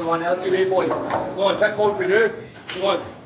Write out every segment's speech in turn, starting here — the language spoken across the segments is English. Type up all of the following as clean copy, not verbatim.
Come on, LTD boy. Go on, take hold for you. Come on.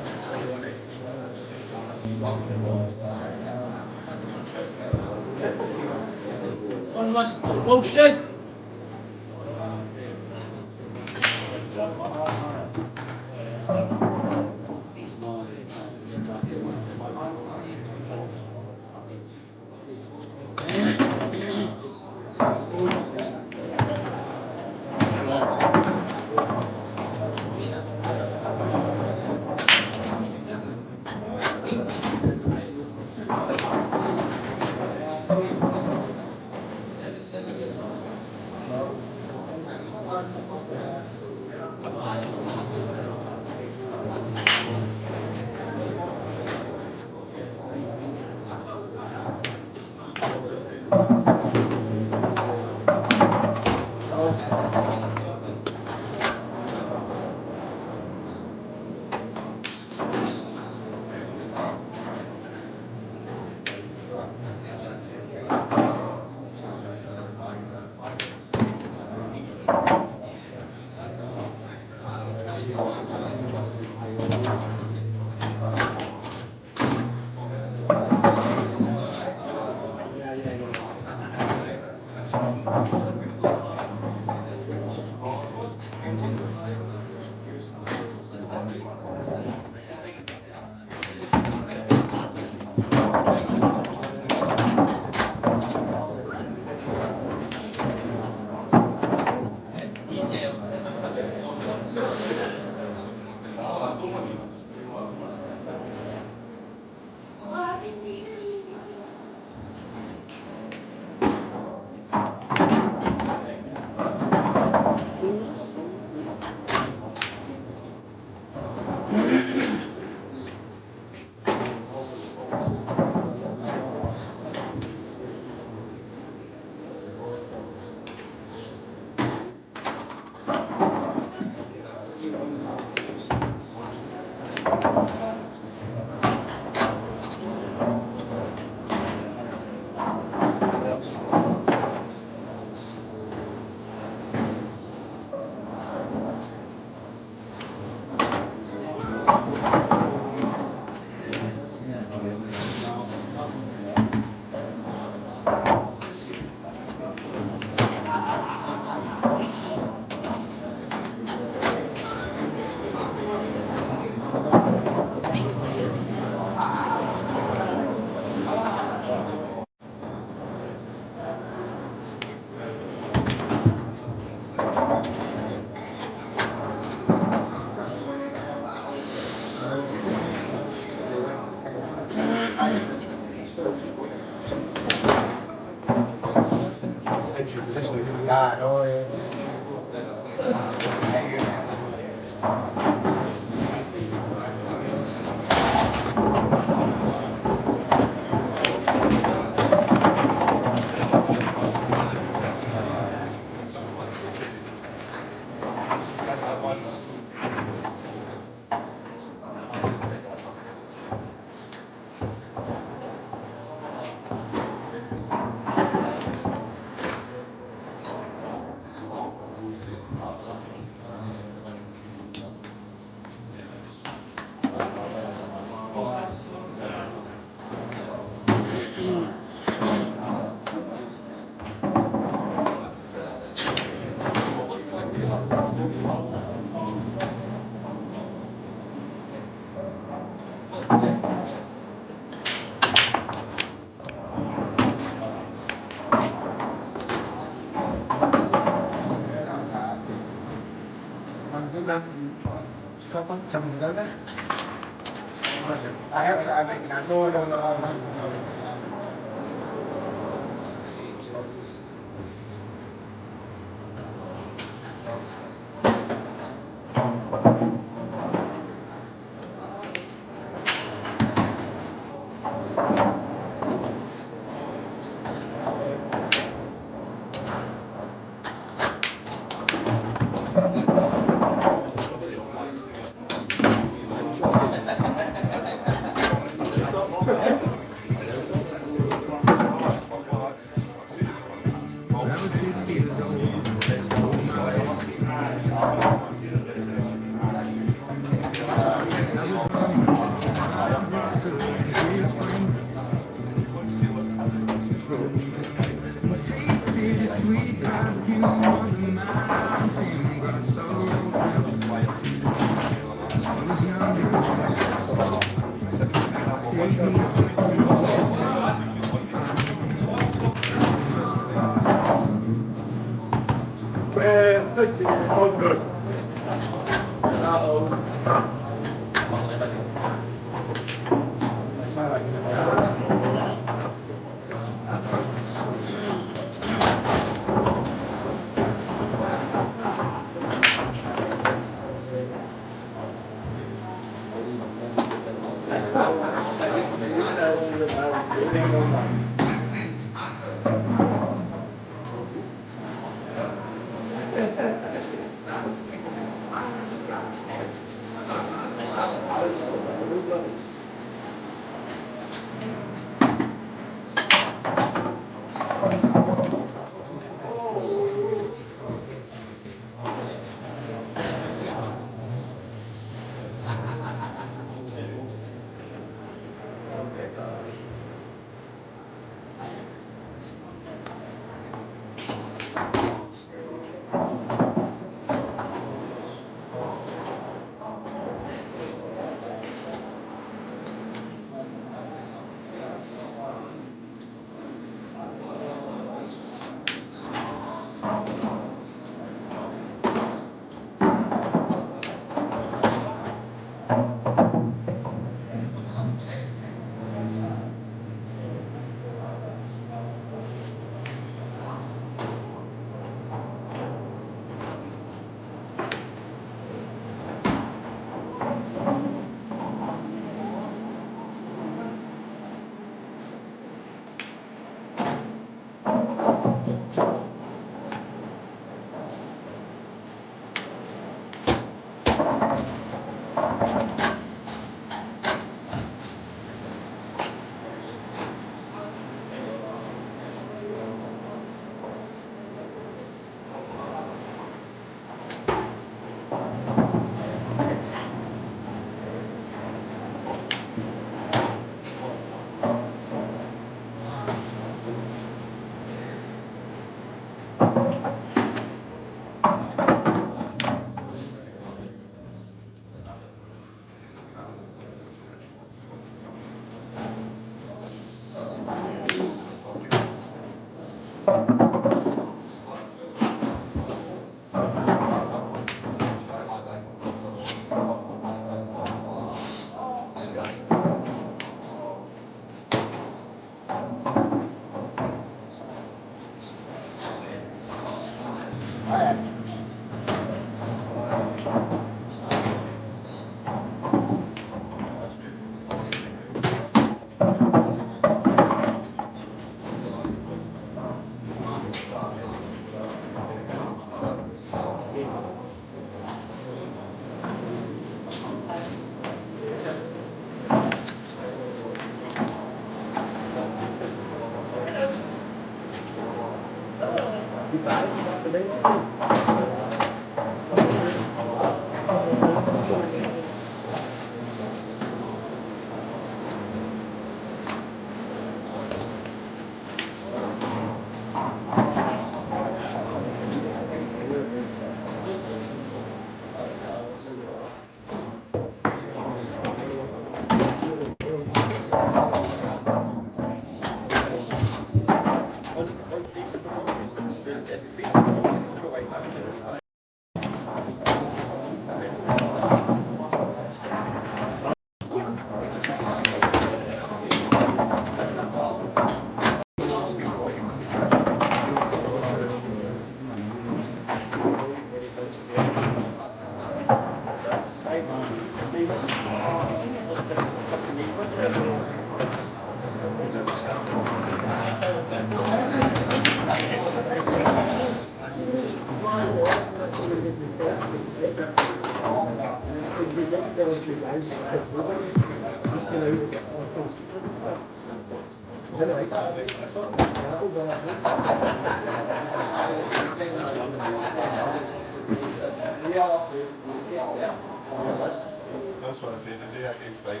That's what I said today. I can say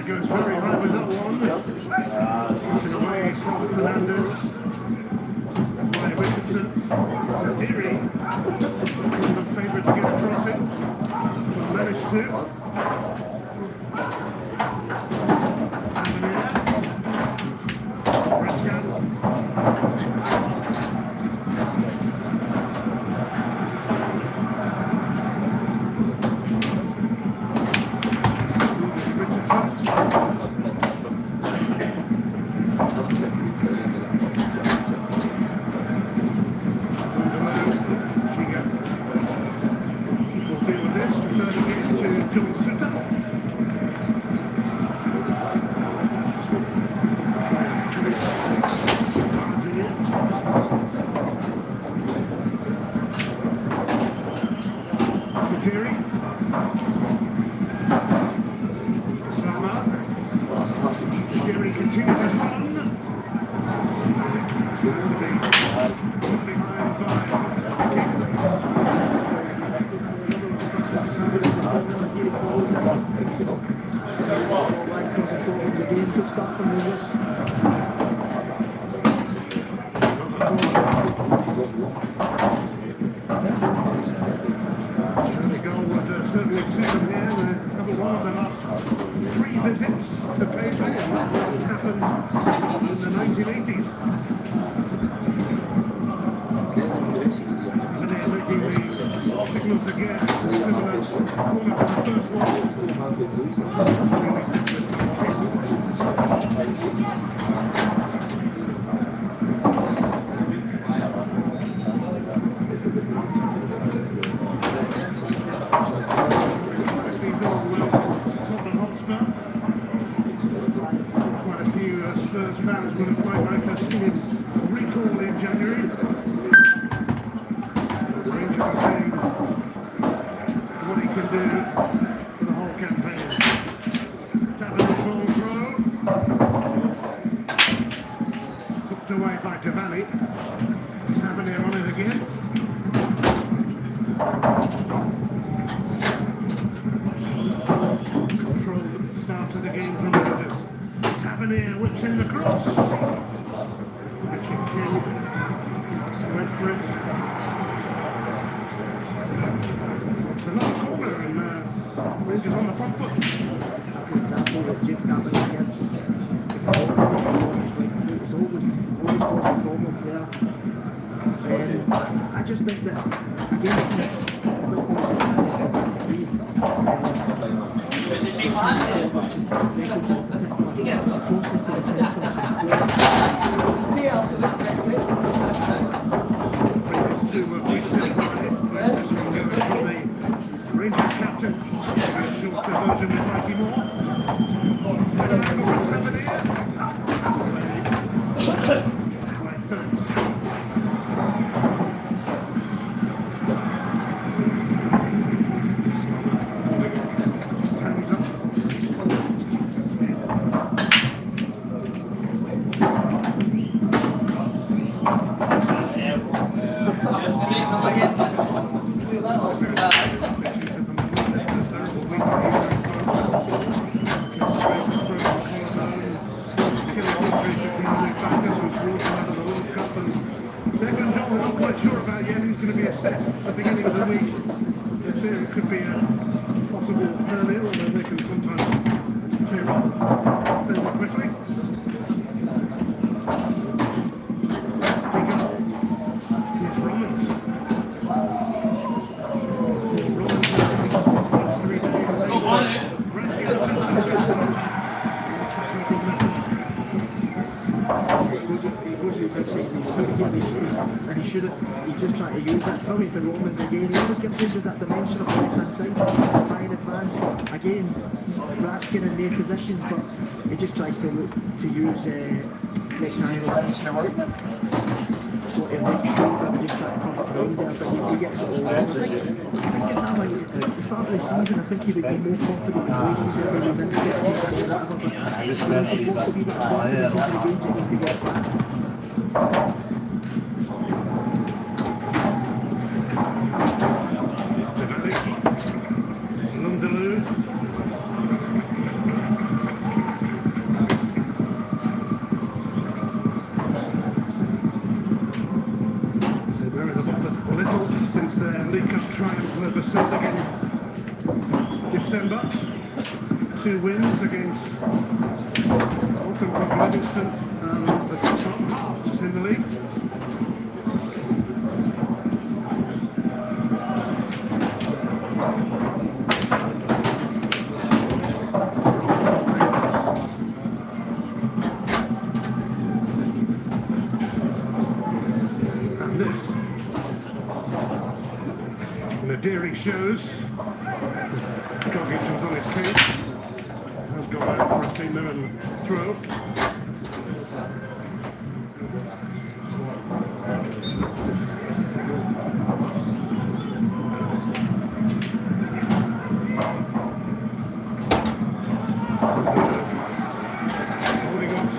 goes very high with that one. Taken away from Fernandez. By Richardson. Deary. The favourite to get across it. But managed to. He's just trying to use that probably for Romans again. He always gives Rangers that dimension of the left-hand side, high in advance. Again, Raskin in their positions, but he just tries to look to use rectangles. Sort of right shoulder, they just try to come up around there, but he gets it all wrong. I think it's how like, at the start of the season, I think he would be more confident his races if he was in 15 or whatever, but he just wants to be a bit confident in the games he needs to get back. was again in December. 2 wins against Alton Park, Livingston, and the top Hearts in the league. And this, the Dairy shows. Goggins was on his case. Has gone out for a seamer and throw. Holding off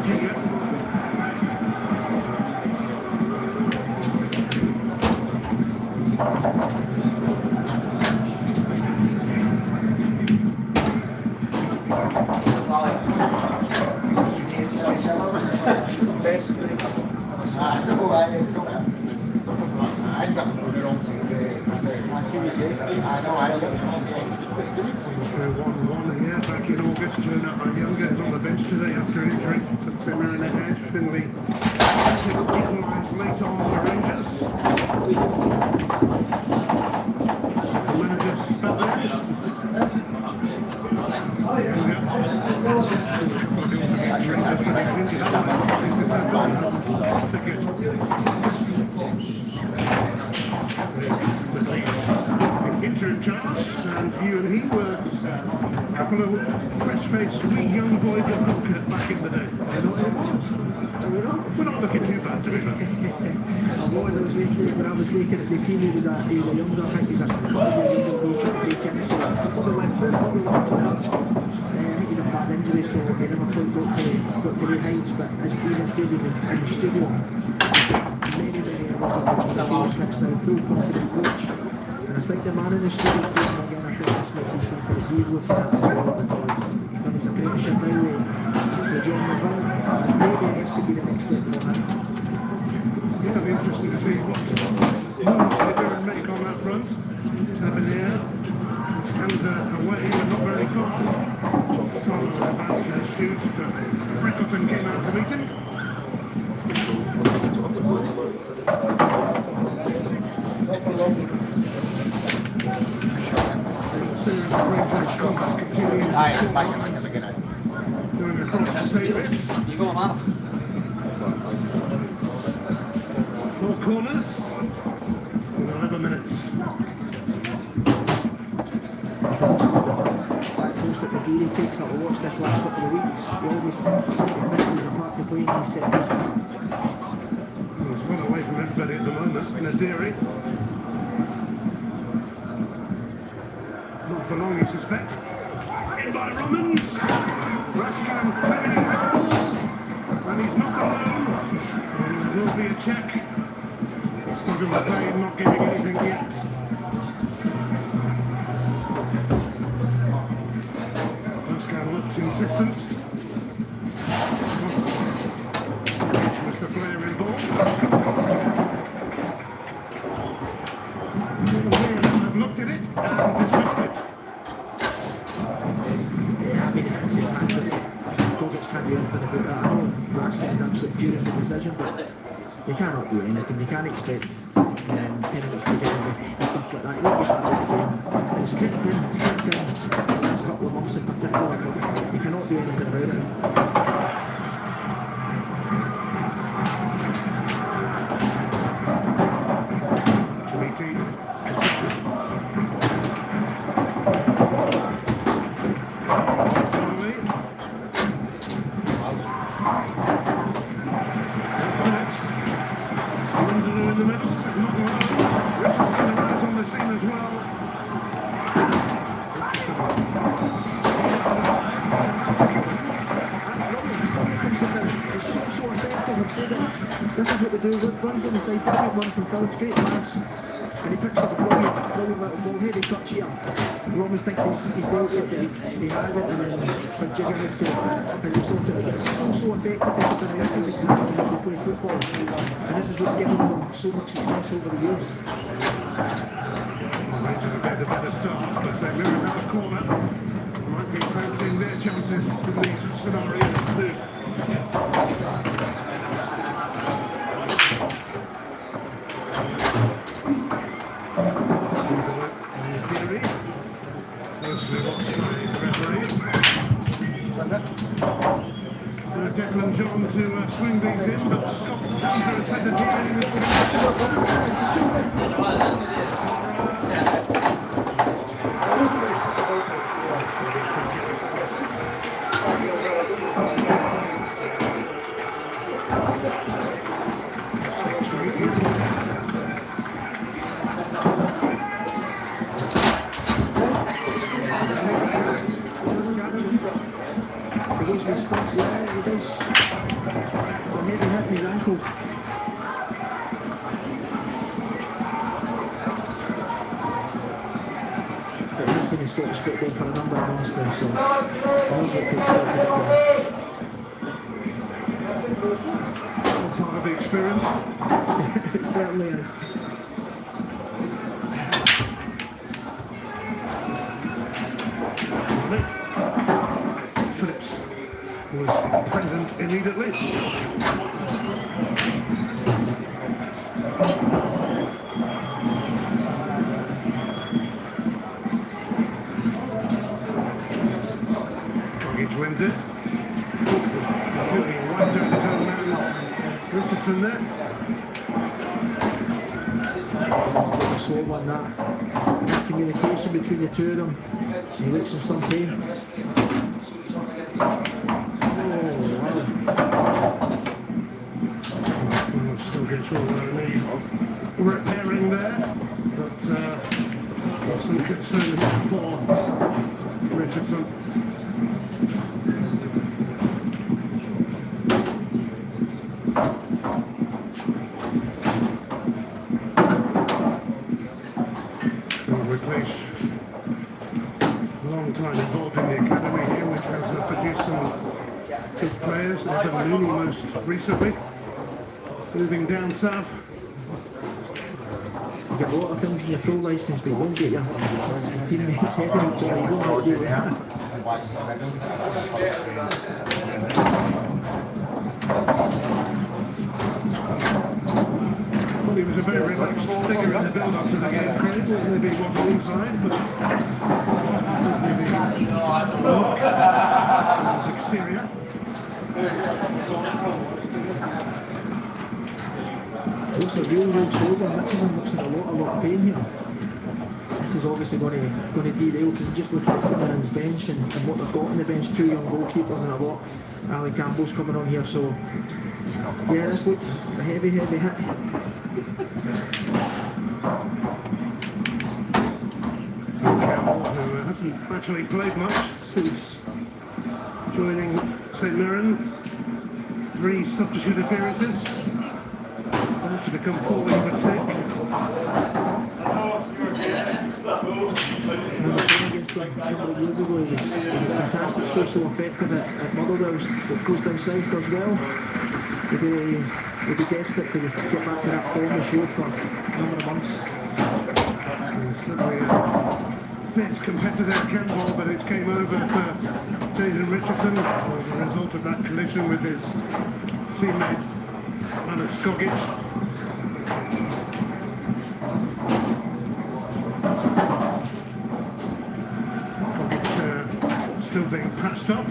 Junior. Back in August, our youngers on the bench today after an injury. Puts him in ahead. Finley equalised late on for Rangers. The manager spent there. Interim charge, and you and he were a couple of fresh-faced, wee young boys at Hooker back in the day. We're not looking too bad, to be fair. When I was making it, the team, he was a younger, I think he's a couple of years younger, he tried to break in, so probably went through, probably went through that. He had a bad injury, so he never quite got to the heights, but as Stephen said in the studio, many years ago, he fixed now, full confident coach. And I think the man in the studio is doing again. I think this might be something that he's looking at as well, because he's done his apprenticeship now with John McGovern, and maybe this could be the next step for him. Yeah, it'll be interesting to see what moves they do and make on that front. Tavernier, Scanza away, but not very far. Solo was about to shoot, but Freckleton came out to meet him. Going across to Davis. You go, man. 4 corners in 11 minutes. Post that Maguire takes up. I watched this last couple of weeks. He always seems to think he's a part to play in these set pieces. He's well away from everybody at the moment. Nadiri. Not for long, you suspect. In by Romans. Raskin clearing it out. And he's not alone. And there will be a check. Stephen McLean not giving anything yet. Raskin looked insistent. Was the player involved. I've looked at it and dismissed it. Yeah, I mean, it's his hand, but Gogic can't do anything about that. I know Raskin is absolutely furious with the decision, but they cannot do anything. They can't expect penalties to get and stuff like that. You won't get that out of the game. It's crept in the last couple of months in particular, but you cannot do anything about it. This is what they do, runs down the side, brilliant run from Phil, straight pass, and he picks up a brilliant little ball, heady touch here. Romans thinks he's dealt with it, but he hasn't, and then for Jigger has to sorted it. It's so effective, this is exactly how they play football, and this is what's given them so much success over the years. better start, but St Mirren have a corner. Might be fancying their chances in these scenarios too. Declan John to swing these in, but Scott Townsend has said that Scottish football for a number of months now, so I knows what to expect from it. Part of the experience. It certainly is. Phillips was present immediately. Wins it. Completely wiped out his own man, Richardson there. I saw one that miscommunication between the two of them. He looks in some pain. Still gets all repairing there, but some concern for Richardson. Long time involved in the academy here, which has produced some good players. Evan Mooney most recently, moving down south. You get a lot of things in your full licence, but you won't get your teammates heading each other. You don't know what to do with that. Well, he was a very relaxed figure in the build-up to the game. Maybe he wasn't inside, but exterior. It's a real shoulder. Richardson looks in a lot of pain here. This is obviously going to derail, because you just look at Simmons' bench and what they've got on the bench. Two young goalkeepers and a lot. Ali Campbell's coming on here, so yeah, this looks a heavy hit. Campbell, who hasn't actually played much since joining St Mirren. 3 substitute appearances. To become fully with thick. Against a couple of years ago, he was fantastic, so effective at Motherwell's. What goes down south does well. We'd be desperate to get back to that form he showed for a number of months. Certainly a fit competitor Campbell, but it came over for Jason Richardson as a result of that collision with his teammate Anna Skogic. Still being patched up.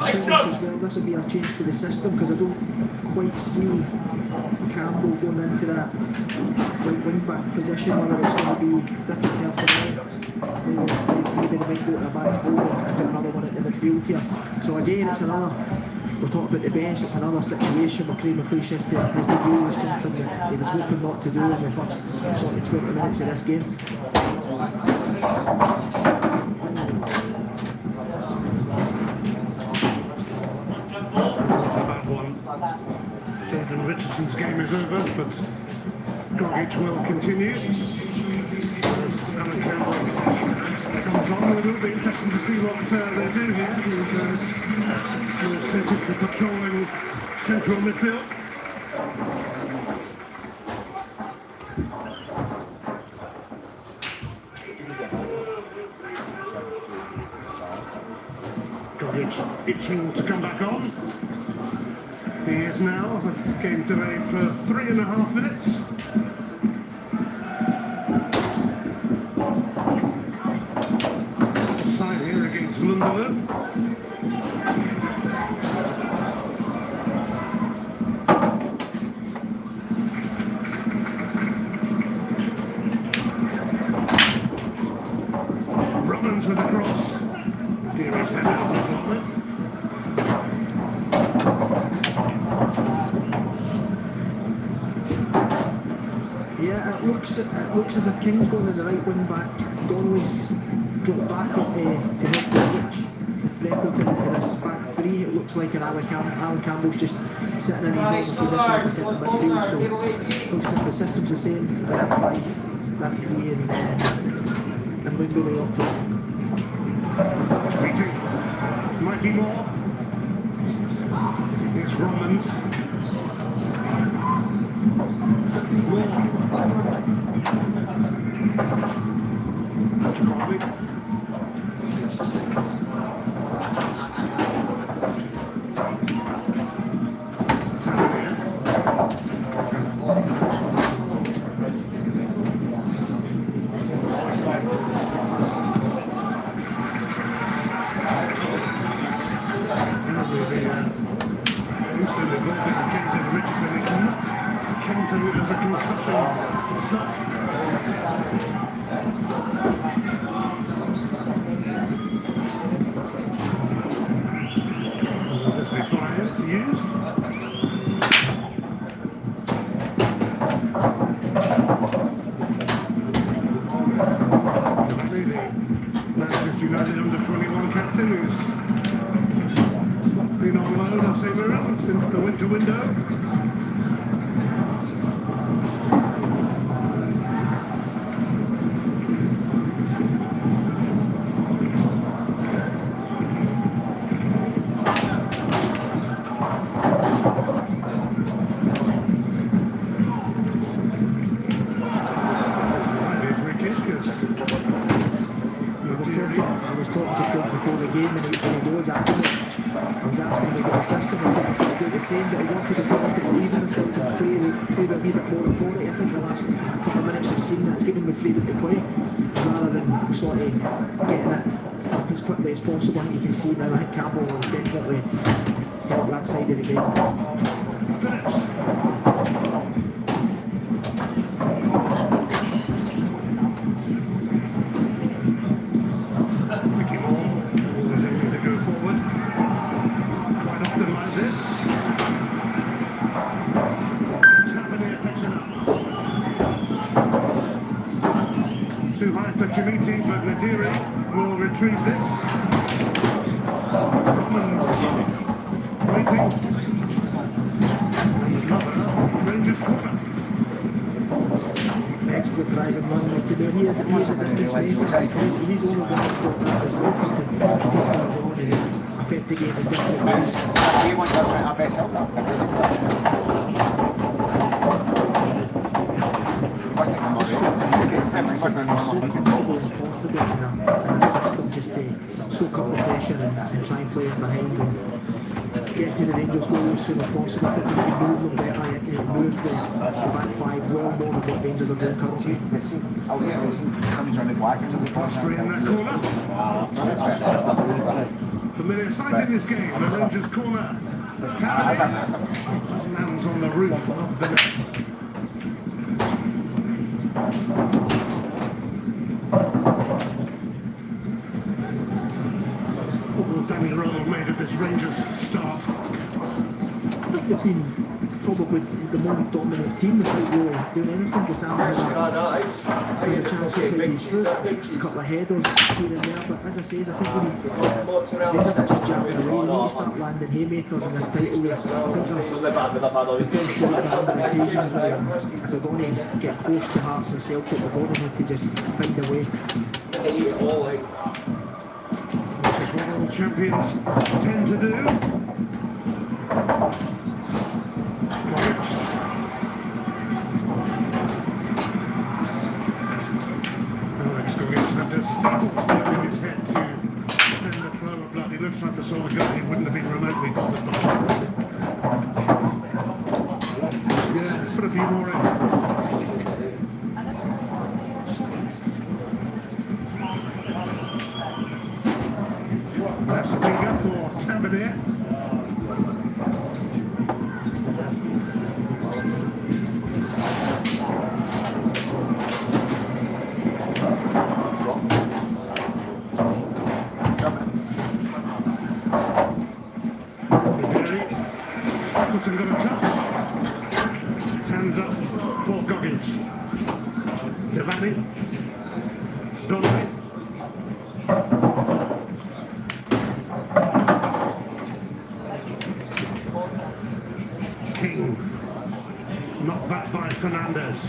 I think this will be a change for the system, because I don't quite see Campbell going into that right wing back position, whether it's going to be different personnel. Maybe they might go to a back 4 and put another one at the midfield here. So again, it's another. We're talking about the bench, it's another situation where Craig McLeish has to deal with something that he was hoping not to do in the first sort of 20 minutes of this game. Jordan Richardson's game is over, but Gogic will continue. Alan Campbell comes on. It will be interesting to see what they do here. More suited to patrolling central midfield. Gogic itching to come back on. He is now. Game delayed for 3.5 minutes. Offside here against Lundalo. Robbins with a cross. Deary's headed on the corner. Yeah, it looks as if King's going in the right wing back. Donnelly's dropped back up to help Gogic. Freckleton into this back three. It looks like an Alan Campbell's just sitting in his normal position in the centre midfield. So looks like the system's the same. That five, that three, and Wimberley up top. Tweeting. Might be more. It's Romans. More. Carly. As a concussion stuff. Will this be fired to use? Definitely the Manchester United under-21 captain who's been on loan at St Mirren since the winter window. I was talking to Phil before the game and he was asking me, I was asking him about the system. I said he's do the same, but he wanted the players to believe in themselves and play with a wee bit more authority. I think the last couple of minutes you've seen that's given me freedom to play rather than sort of getting it up as quickly as possible. And you can see now I think Campbell will definitely help that side of the game. Phillips. Too high for Chimiti, but Nadiri will retrieve this. Romans waiting. And cover, Rangers corner. Excellent driving run to do. He is a difference maker. He's the only one that's got that as well to take things on and affect the game in different ways. So comfortable and confident in a system just to soak up the pressure and try and play it behind and get to the Rangers goal as soon as possible. I think they need to move them better, they move the back five well more than what Rangers are doing currently. Three in that corner. Familiar sight in this game, the Rangers corner. Tavernier lands on the roof of the net. Danny Rowe made of this Rangers start. I think they've been probably the more dominant team without really doing anything. Just having a chance to take his foot, a couple of headers here and there. But as I say, I think we need Rangers are just jamming away. We need to start landing haymakers in this title race. I think they're very short on occasions where if they're going to get close to Hearts and Celtic, they're going to need to just find a way. What all champions tend to do. touch. Hands up for Goggins. Devani. Donnelly. King. Knocked back by Fernandez.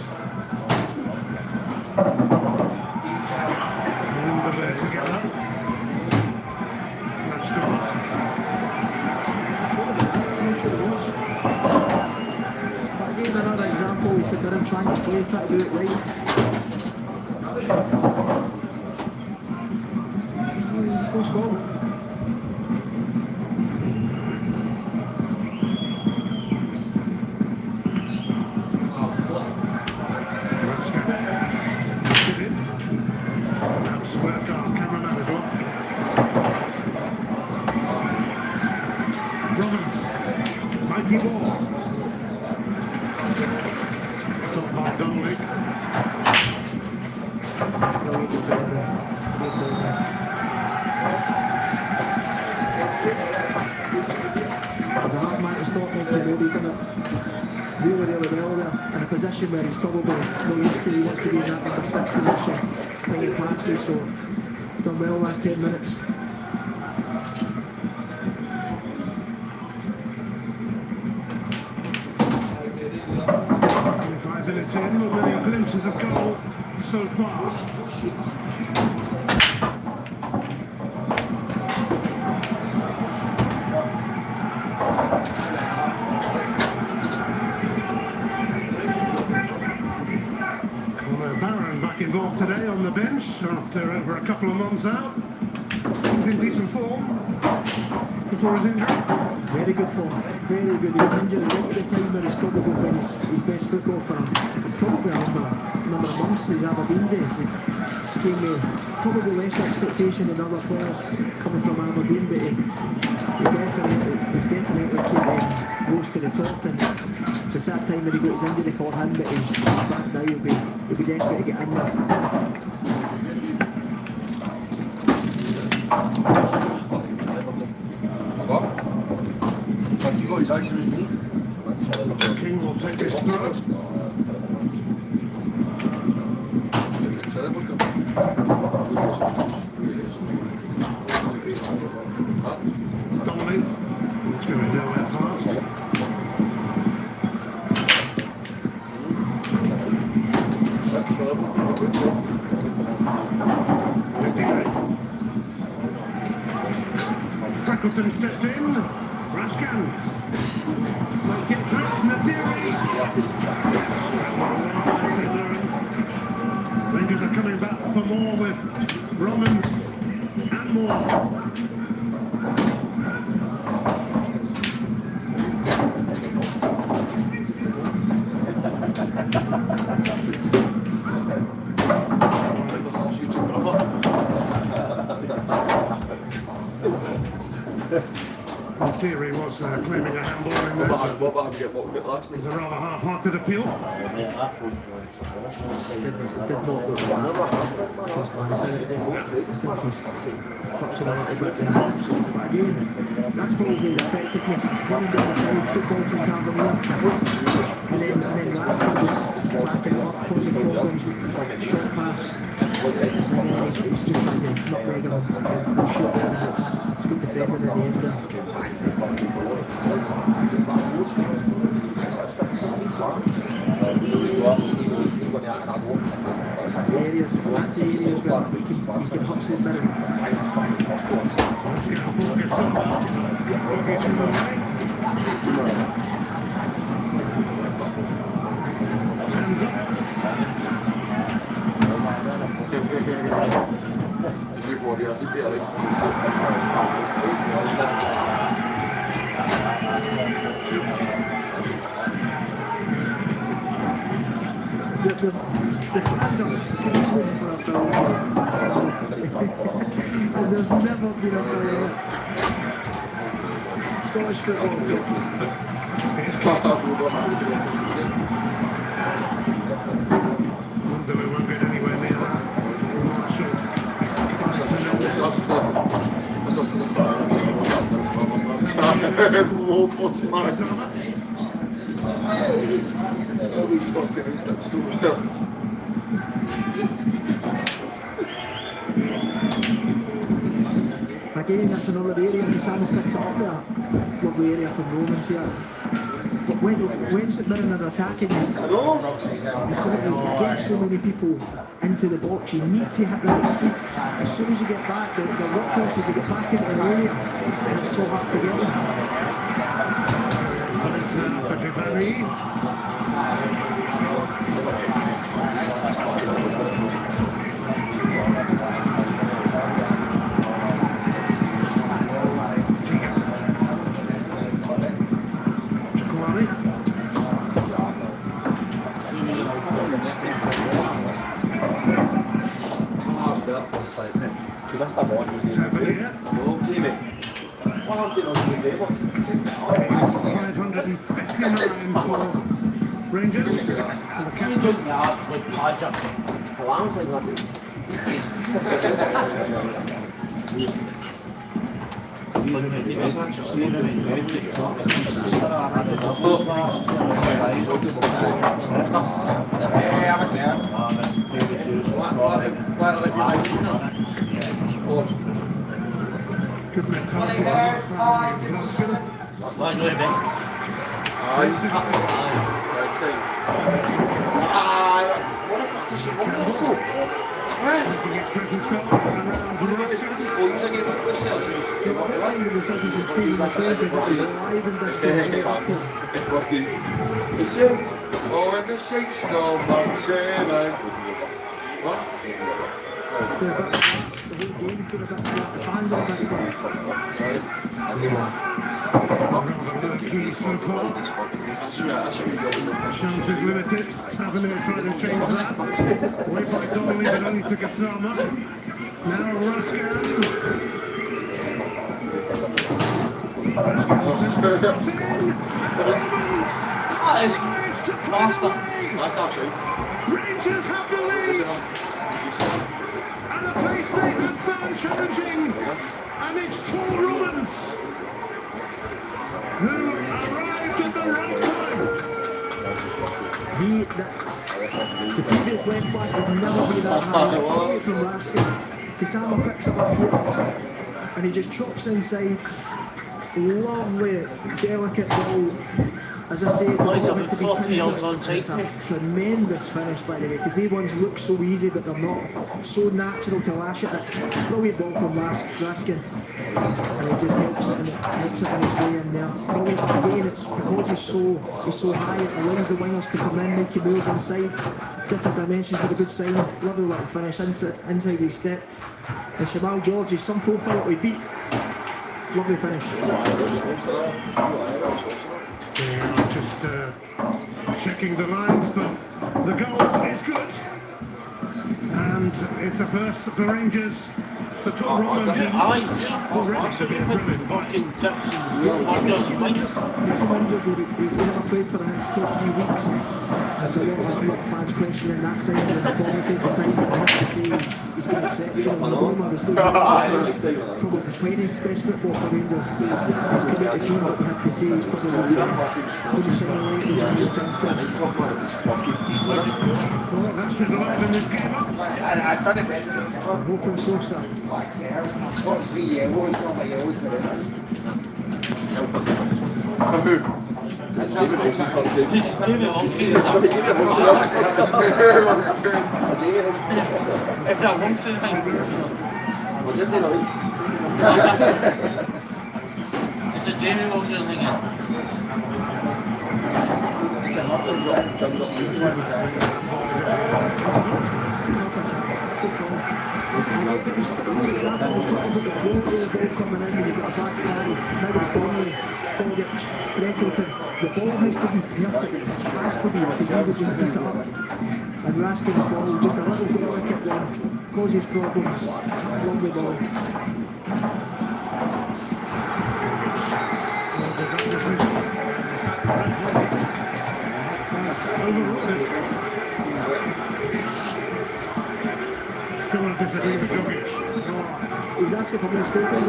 And they're together. That's gone. But again, another example, we sit there and trying to play, try to do it right. Go score. Where he's probably not used to, he wants to be in that number 6 position, playing passes, so he's done well last 10 minutes. 5 minutes in, not many glimpses of goal so far. Involved today on the bench after over a couple of months out. He's in decent form before his injury. Very good form, very good. He was injured right at the time where he's probably been his best football for him. Probably a number of months since Aberdeen days. He came with probably less expectation than other players coming from Aberdeen, but he definitely rose to the top. And it's that time when he got his injury for him, but he's back now. He'll be desperate to get in there. King will take his throw. Donnelly. It's going to do it fast. Freckleton stepped in. Raskan might get trapped. Nadiri. Rangers are coming back for more with Romans and more. Theory was claiming a handball in there. It was a rather half-hearted appeal. Did not look like that. I think he's clutching a little bit there. But again, that's probably the effectiveness. Running down the side, good ball from Tavernier. And then Glasgow just backing up, causing problems, short pass. He's just trying to nutmeg him and shoot there, and it's good defending in the end there. That's the areas where you can hustle it better. Let's get a focus on Bogic in the way. Hands up. The fans are screaming for a foul goal. And there's never been a foul goal. Scottish football. We won't get anywhere near that. Always fucking is that still. Again, that's another area, Cassano picks it up there. Lovely area from Romans here. But when St Mirren are attacking, you get so many people into the box, you need to hit the right speed. As soon as you get back, the workhorses, you get back into the area, and it's so hard to get That's the one who's going to be no, Jamie. 559 for Rangers. Can you drink that like Padger? Alarms like that. I was there. Good mentality. Glasgow. Why do it, Ben? What the fuck is it? What does go? the decision from Stephen McLeod is that he's alive in this game. The Saints. Oh, and the Saints go, man, saying, what? The whole game's been a bit flat, the fans are a bit flat. So far. Chance is limited. Tavernier trying to change that. Away by Donnelly, but only to Gassama. Now Ruskin. That is master. That's actually. Rangers have the lead. And a place they have found challenging. And it's Tor Romans, who arrived at the right time. The previous left back would never be that high away from Raskin. Kisama picks it up here and he just chops inside. Lovely, delicate ball. As I say, the ball Nice, has to be 40 yards on side. It's a tremendous finish, by the way, because they ones look so easy, but they're not. So natural to lash at it. Brilliant ball from Raskin, and it just helps it in his way in there. Brilliant. Again, it's because he's so high, it allows the wingers to come in, make moves inside. Different dimensions with a good sign. Lovely little finish inside his step. And Shamal George is some profile that we beat. Lovely finish. They are just checking the lines, but the goal is good. And it's a first for Rangers. The Tor Romans That's a bit fucking Jackson. He came injured, he never played for the next 2 or 3 weeks. There's a lot of fans questioning that side of the performance at the time, but I have to say he's been exceptional. We're still probably playing his best football for Rangers. He's come out the team, but we have to say he's probably going to shine a light in the transfers. Well, that should liven this game up. I've done it best. I'm hoping so, sir. Like, I've got 3 years, not my years with it. Jamie wants to if that wants to it's a Jamie wants to thing. It's a lovely The ball has to be perfect, it has to be, because these are just hit it up. And Raskin the ball, just a little delicate one, causes problems. Lovely ball. Still disagree with Dogic. He was asking for more staples,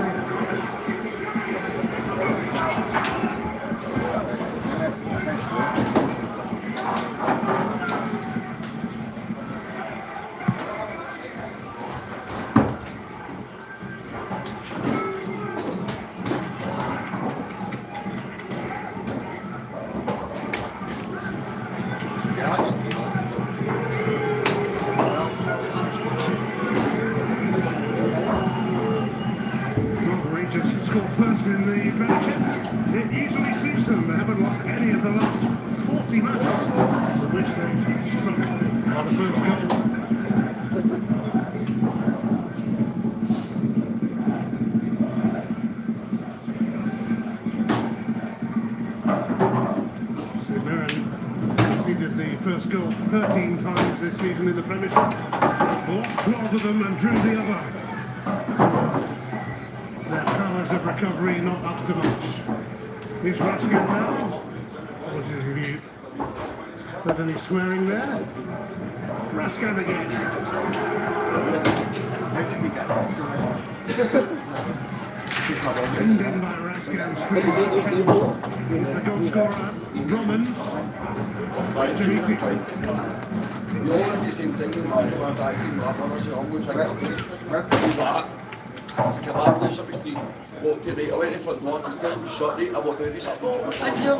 Rangers scored first in the Premiership. It usually suits them. They haven't lost any of the last 40 matches in which they've struck the first goal. Sid Mirren conceded the first goal 13 times this season in the Premiership. Lost 12 of them and drew the other. Their powers of recovery not up to much. He's Raskin now. Apologies if you heard any swearing there. Raskin again. How can we get that? Pinned in by Raskin. He's the goal scorer. Romans. We all have the same thing with Marshall and Taxi. I'm going to say, I'm going to try and get it. He's like, it's a kebab place up the street. Walked in right, I went in the front door, I could tell him was shot right, I walked in, he's like, no, I'm here.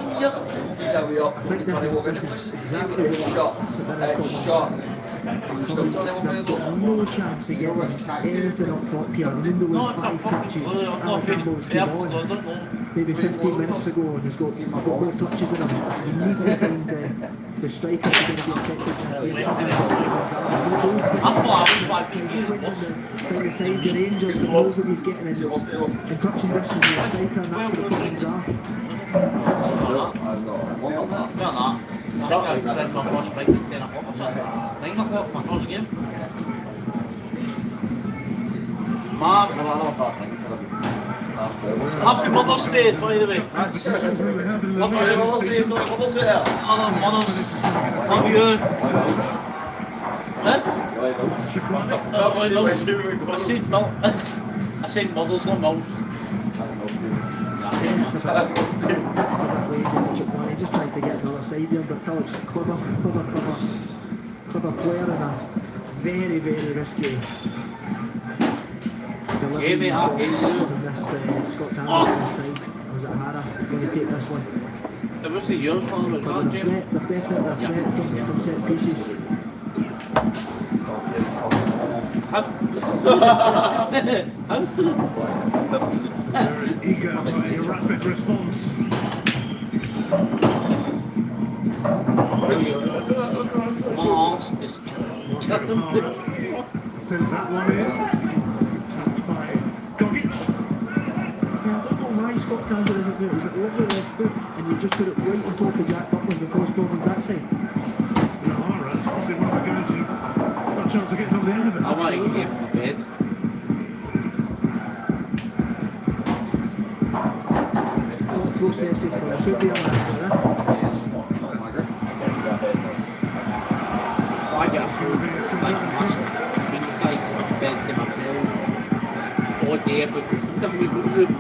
He's like, way up, trying to walk in, it's shot, it's shot. He's still trying to walk in the door. No chance to get anything up top here. Lindo with 5 touches. Alan Campbell's came on maybe 15 minutes ago and he's got more touches in him. You need to find the striker to get the effectiveness. I thought I was back in here. Down the sides of Rangers, the balls that he's getting in touching distance with the striker, and that's where the problems are. I think I said for first strike at 10 o'clock or something. 9 o'clock, my first game. Mark, happy Mother's Day, by the way. Happy Mother's Day to the mothers there. Other mothers, love you. Huh? I said mothers, not mouse. It's a bit lazy, Bishop One. He just tries to get the other side there, but Phillips, clever player and a very, very risky delivery on this Scott Tanner side. Or was it Hara going to take this one? It was the yours one about that, Jim. They're definitely a threat from set pieces. Very eager by a rapid response. My arse is Sends that one in. Tapped by Gogic. I don't know why Scott Tanner isn't doing it. He's at lovely left foot and you just put it right on top of Jack Buckland because Bowman's that side. Nahara's probably one of the guys who got a chance to get on the end of it. I want to get in my bed. Processing, but it should be on that, I get through like a massive king size bed to myself all day if we could room.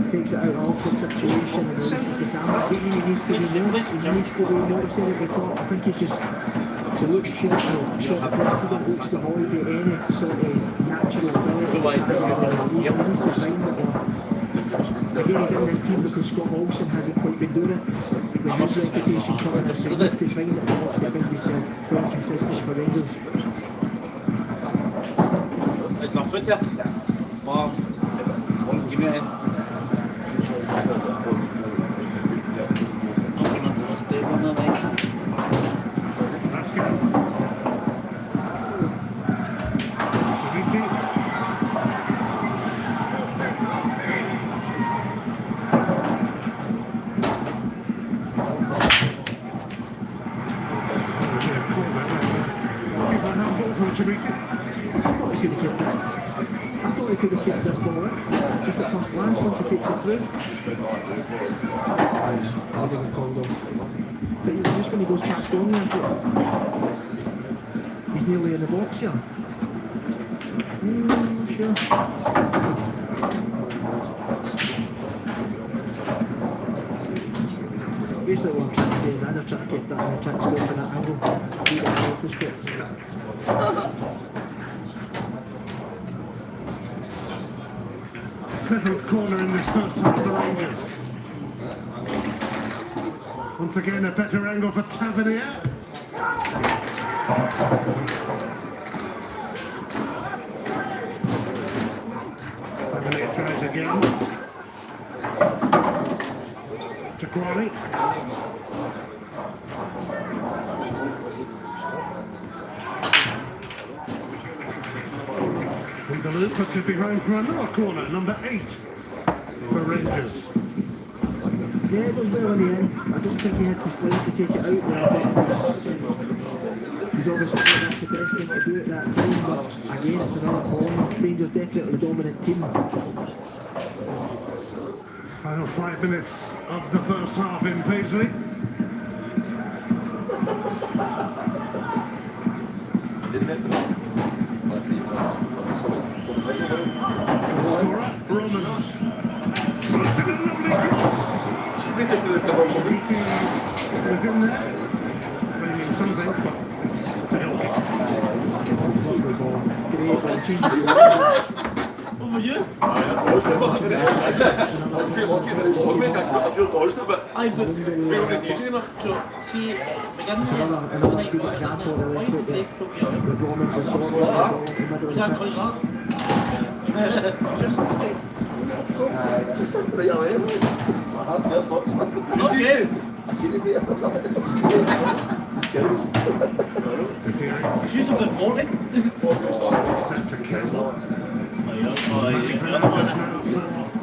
Takes it out of an awkward situation and releases Gassama. Again, he needs to be noticing at the top. I think he's just, he looks short confident, looks devoid of any sort of natural ability. He needs to find it. Again, he's in this team because Scott Olsen hasn't quite been doing it. With his reputation coming in, so he needs to find it, he wants to find himself quite consistent for Rangers. Is there foot there? Wow. Give me a hand. Could have kicked this ball in. Just at first glance once he takes it through. But just when he goes past Gonley, I thought he's nearly in the box here. Not sure. Basically what I'm trying to say is I'd have tried to keep that and try to score for that angle. Beat that Swordfish Street. Seventh corner in this first half for Rangers. Once again, a better angle for Tavernier. Tavernier tries again. To Quarry. And the loop puts it behind for another corner, number 8 for Rangers. Yeah, it was well in the end. I don't think he had to slide to take it out there, but he's obviously thought that's the best thing to do at that time. But again, it's another corner. Rangers definitely the dominant team. Final 5 minutes of the first half in Paisley. Scorer, Romans. It's a lovely cross. Leaky was in there. Bringing something, but it's a goal. Over you? I was too lucky that it was on me, I feel dodged it, but I but very easy enough. so see begin to Another good example really that the Romans has scored in the middle of the pitch. Right away. I had fair thoughts, man. Okay. I seen it here. She's about 40. To Campbell.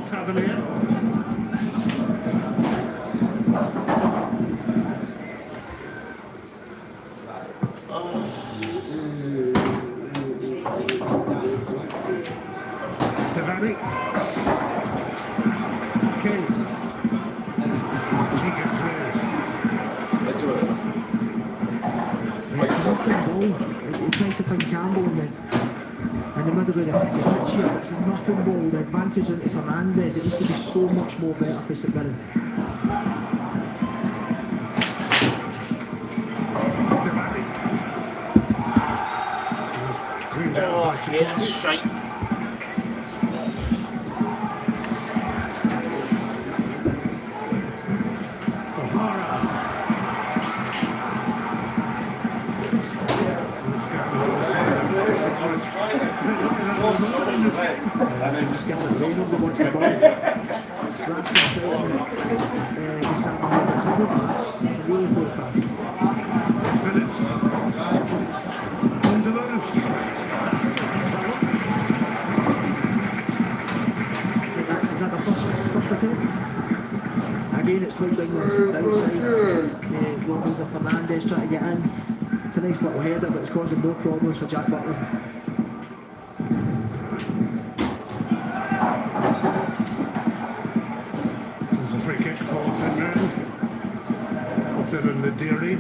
Tavernier. Devaney. King. Chica clears. It's nothing ball. He tries to find Campbell in the middle of the pitch here. It's a nothing ball. The advantage into Fernandez. It used to be so much more better for St Mirren. Devaney. Cleaned out by Yeah, that's shite. O'Hara. Just get the brain over once the ball. That's the shot. It's a good pass. It's a really good pass. Phillips. Underloose. Is that the first attempt? Again, it's quite down the outside. Wilkins and Fernandez trying to get in. It's a nice little header, but it's causing no problems for Jack Butland. There's a free kick for St Mirren. Potter and Nadiri.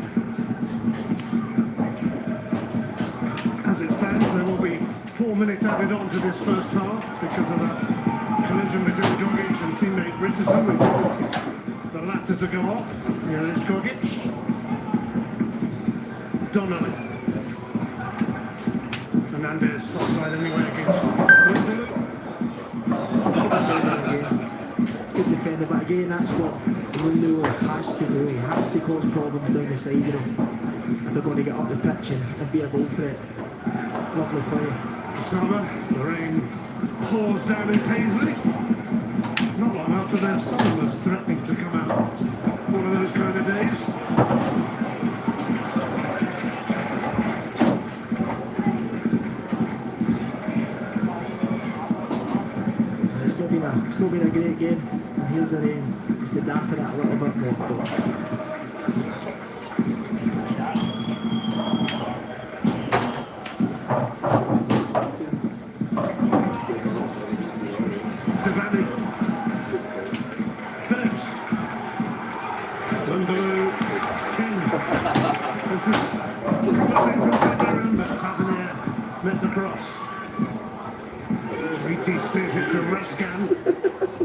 As it stands, there will be 4 minutes added on to this first half because of that collision between Gogic and teammate Richardson, which caused the latter to go off. Here is Gogic. Donnelly. Fernandez offside anyway against Whitfield. Good defender, but again, that's what Lulu has to do. He has to cause problems down the side of him if they're going to get up the pitch and be a goal threat. Lovely play. Summer, the rain pours down in Paisley. Not long after their sun was threatening to come out. One of those kind of days. It's not been a great game. And here's the rain, just to dampen it a little bit more. Devaney. Phillips. Lungaloo. King. supporters buzzing from Thistle, but Tavernier met the cross. 3T steers it to Rascan.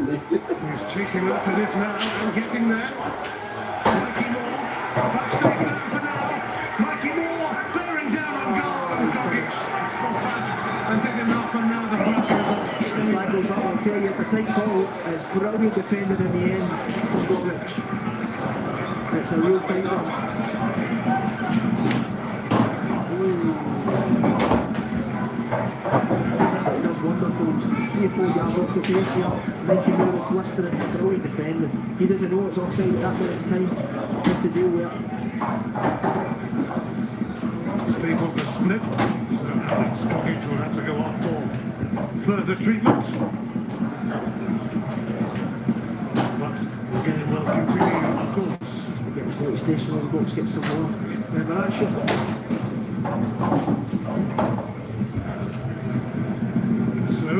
He's chasing after this now and getting there. Mikey Moore, backstage down for now. Mikey Moore bearing down on goal, and Gogic off back and did enough, and now the flag goes off. The flag goes up, I'll tell you, it's a tight call. It's brilliant defending in the end from Gogic. It's a real tight one. He does wonderful. 3 or 4 yards off the pace here. Mikey Moore is blistering, brilliant defending. He doesn't know it's offside at that point in time. Just to deal with it. Staples are split, so Alex Gogic will have to go off for further treatment. But the game will continue, of course. To get the Celtic station on the box, get some more remuneration. So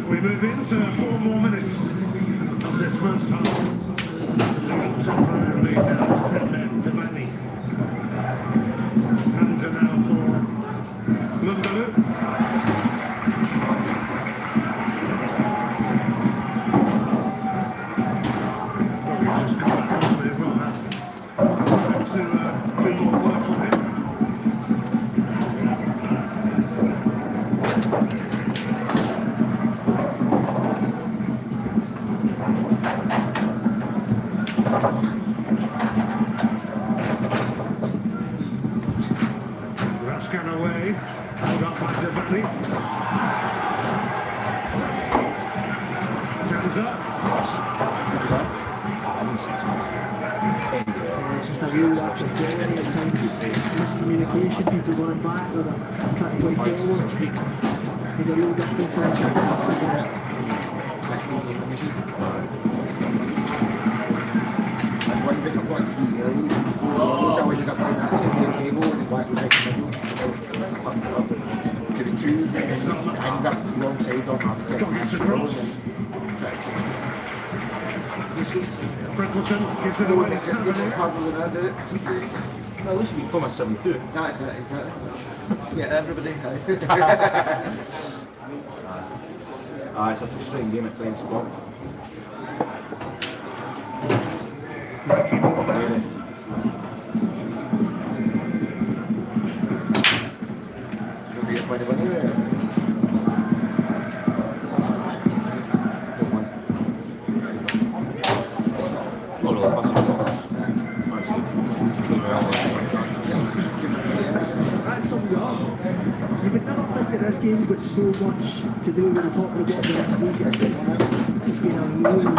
we move into 4 more minutes of this first half. Temporarily down to 10 men, Devani. Hands are now for Lundalu. Just come back on as well now. Time to do more work on him. Rascan away, held up by Devani. Turns up. It's just a real lapse of quality at times. Miscommunication, people going back or they're trying to play forward. Made a real difference in the second half. Missing easy finishes. One big up like 3 years before I ended up doing that same table and the black was right in the middle. Still fucked up. It was 2 years and then I ended up wrong side on that second half road and tried to chase it. Freckleton gives it No away one to exists in the Tavernier. card than I did it sometimes. Well, at least you become a 7-2. That's it, exactly. Yeah, everybody. It's a frustrating game at times, Scott. Really. It's going to be a point of anyway. That sums it up. You would never think that this game's got so much to do with the top of the bottom of the next league. It's been a really, the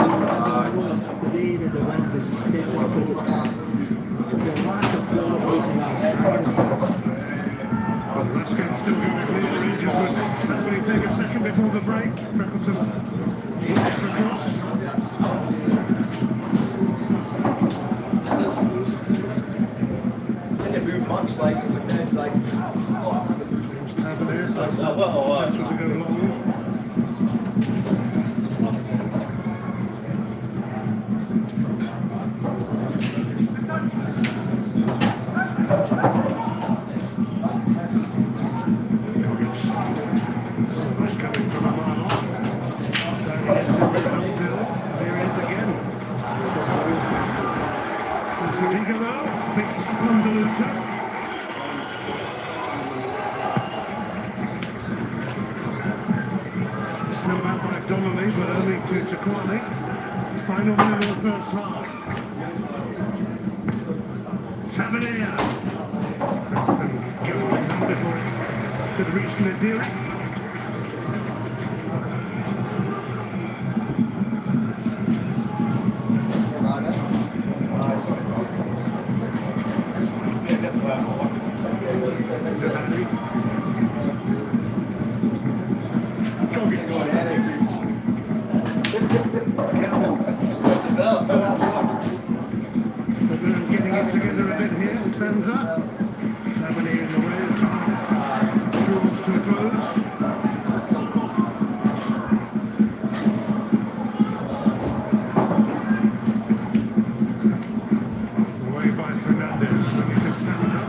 rain and the wind is definitely put its back. The lack of quality tonight is staggering. Rascan still going to clear the Rangers, but nobody take a second before the break. Freckleton hits the cross. Much like Tavernier, potential to go long. Gogic saw that coming from a mile off. There he is, uphill. There he is again. Into Igalo, beats Lundaluta. Snubbed out by Donnelly, but only to Chakwani. Final minute of the first half. Tavernier. Freckleton going with him before it could reach Nadiri. Devani. Gogic. So they're getting it together a bit here, turns up. Tavernier in the way as well. Draws to a close. Away by Fernandez, when he just stands up.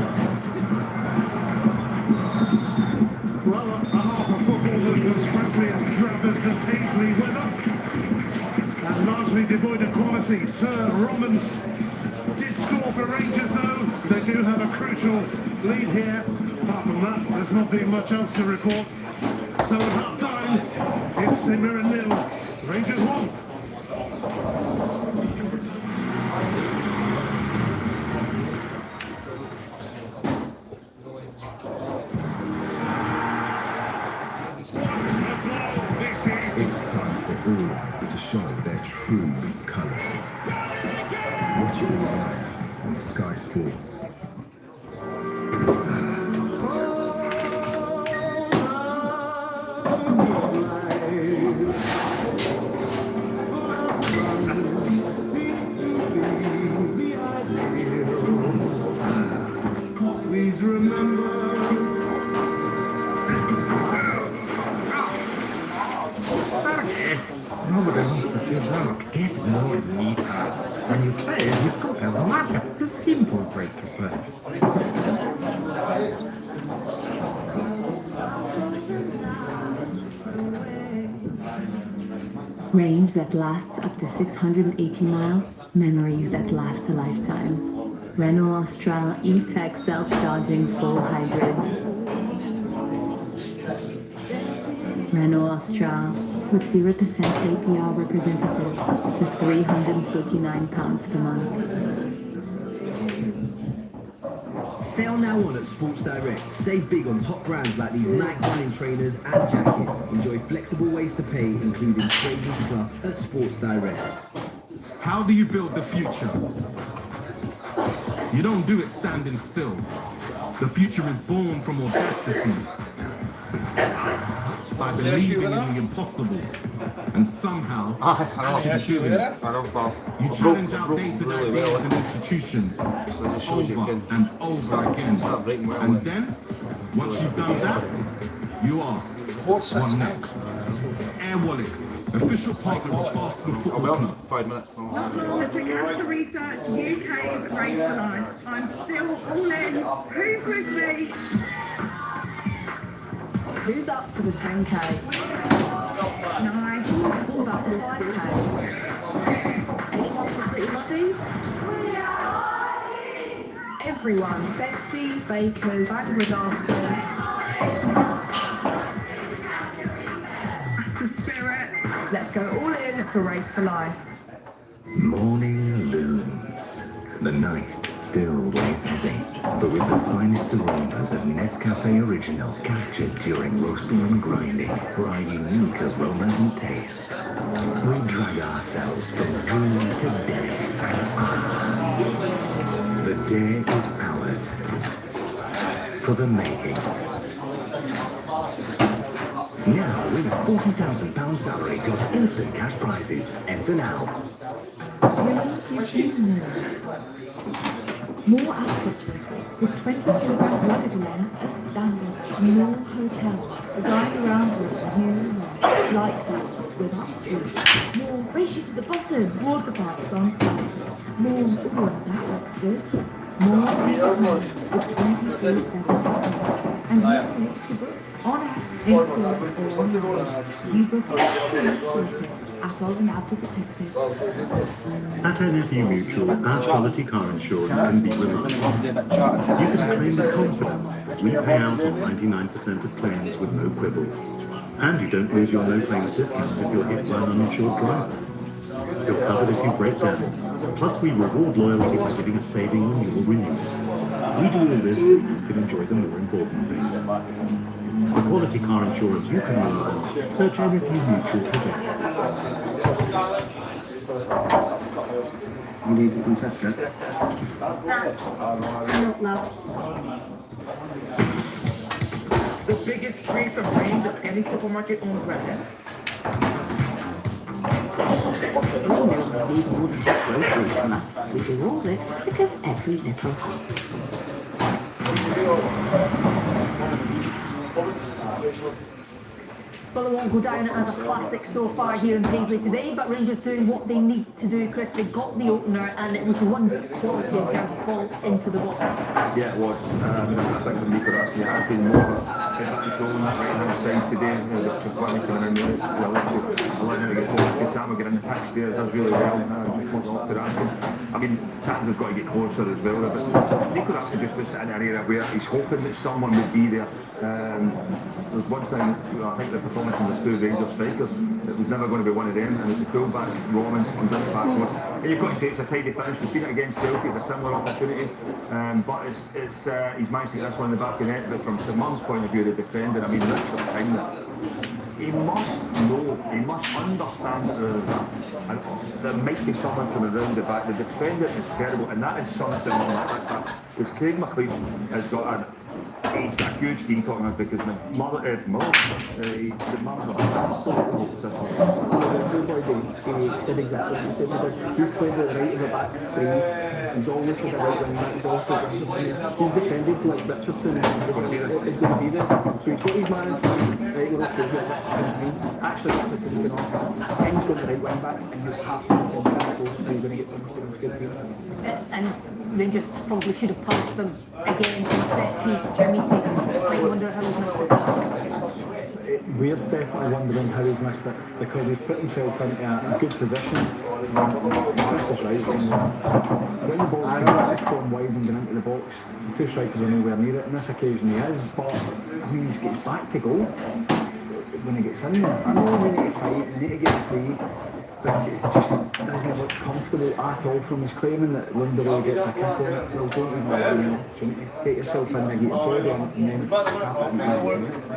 penalty to Romans. Did score for Rangers though. They do have a crucial lead here. Apart from that, there's not been much else to report. So at half time, it's Simmer and 0. Rangers 1. It's time for all to show their true colours. Watch it all live on Sky Sports. Please remember. Nobody wants to see Rock get more meat out. When you say he's got as much, the simplest way to serve. Range that lasts up to 680 miles, memories that last a lifetime. Renault Austral E-Tech self-charging full hybrid. Renault Austral with 0% APR representative for £349 per month. Sale now on at Sports Direct. Save big on top brands like these Nike running trainers and jackets. Enjoy flexible ways to pay, including Phrases Plus at Sports Direct. How do you build the future? You don't do it standing still. The future is born from audacity. By believing in the impossible. And somehow, actually doing it. You challenge outdated ideas and institutions over and over again. And then, once you've done that, you ask, what next? Air Wallets, official partner of Arsenal Football Club. 5 minutes. Not long to Cancer Research UK's Race for Life. I'm still all in. Who's with me? Who's up for the 10k? Nice. What about the 5k? Anyone for Pretty Muddy? Everyone, besties, bakers, backward dancers. That's the spirit. Let's go all in for Race for Life. Morning looms. The night still weighs heavy, but with the finest aromas of Nescafe Original captured during roasting and grinding for our unique aroma and taste. We drag ourselves from dream to day. The day is ours. For the making. Now with a £40,000 salary plus instant cash prizes. Enter now. Tui gives you more outfit choices with 20 kilograms luggage allowance as standard. More hotels designed around what you love, like this with our suite. More race you to the bottom, water parks on site. More, ooh, that looks good. More with 24/7 support. And more rates to book on app, in-store, or online. You book it, sorted. Atoll and Abdul Protected. At NFU Mutual, our quality car insurance can be reliable. You can claim with confidence as we pay out on 99% of claims with no quibble. And you don't lose your no claims discount if you're hit by an uninsured driver. You're covered if you break down. Plus we reward loyalty by giving a saving when you will renew. We do all this so you can enjoy the more important things. For quality car insurance you can rely on, search NFU Mutual today. You leave it from Tesco? Not love. The biggest free from range of any supermarket owned brand. We know we need more than just groceries from us. We do all this because every little helps. Well, it won't go down as a classic so far here in Paisley today, but Rangers doing what they need to do, Chris. They got the opener, and it was one quality in terms of ball into the box. Yeah, it was. I think for me, for us, it has been more control on that right-hand side today. Richard Whitney coming in there, it's allowing him to get forward. Kasama getting in the pitch there, does really well. Just wants off to ask him. I mean, Tans have got to get closer as well. But Nico Rapp just been sitting in an area where he's hoping that someone would be there. There's one thing, I think the performance from the two Rangers strikers, it was never going to be one of them, and as the fullback, Romans comes in the backwards. And you've got to say it's a tidy finish. We've seen it against Celtic, a similar opportunity, but it's he's managed to get this one in the back of the net. But from St Mum's point of view, the defender, I mean, Richard Whitney, he must know, he must understand that there might be someone from around the back. The defender is terrible, and that is something on that. Because Craig McLeish has got he's got a huge team talking about, because my mother, St Mum's got absolutely he did exactly what you said. He's played the right of the back three. He's always had a right wing back. He's also he's defended like Richardson is going to be there. So he's got his man in front, right with Richardson. Actually, Richardson's been on. Ken's got the right wing back, and you have to defend that goal. He's going to get them. And Rangers probably should have punished them again from a set piece. I wonder how he's missed this. We're definitely wondering how he's missed it, because he's put himself into a good position. This is right. When the ball's gone wide and gone into the box, the two strikers are nowhere near it. On this occasion he is, but I mean, he gets back to goal when he gets in there. I know we need to fight, we need to get free, but it just doesn't look comfortable at all from his claiming that Lunderlow gets a kick on it. Well, don't even have an opportunity. Get yourself in there, get your body on it, and then tap it in the I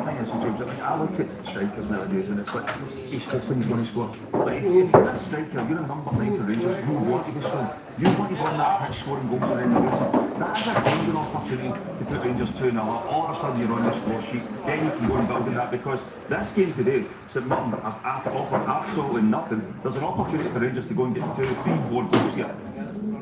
think it's James, I look at strikers nowadays and it's like, he's hoping he's going to score. But if you're a striker, you're a number 9 for Rangers, you want to be scoring. You want to go on that pitch scoring goals on any basis. That is a golden opportunity to put Rangers 2-0 up. All of a sudden you're on the score sheet, then you can go and build on that, because this game today, St Mirren have offered absolutely nothing. There's an opportunity for Rangers to go and get 2, 3, 4 goals here.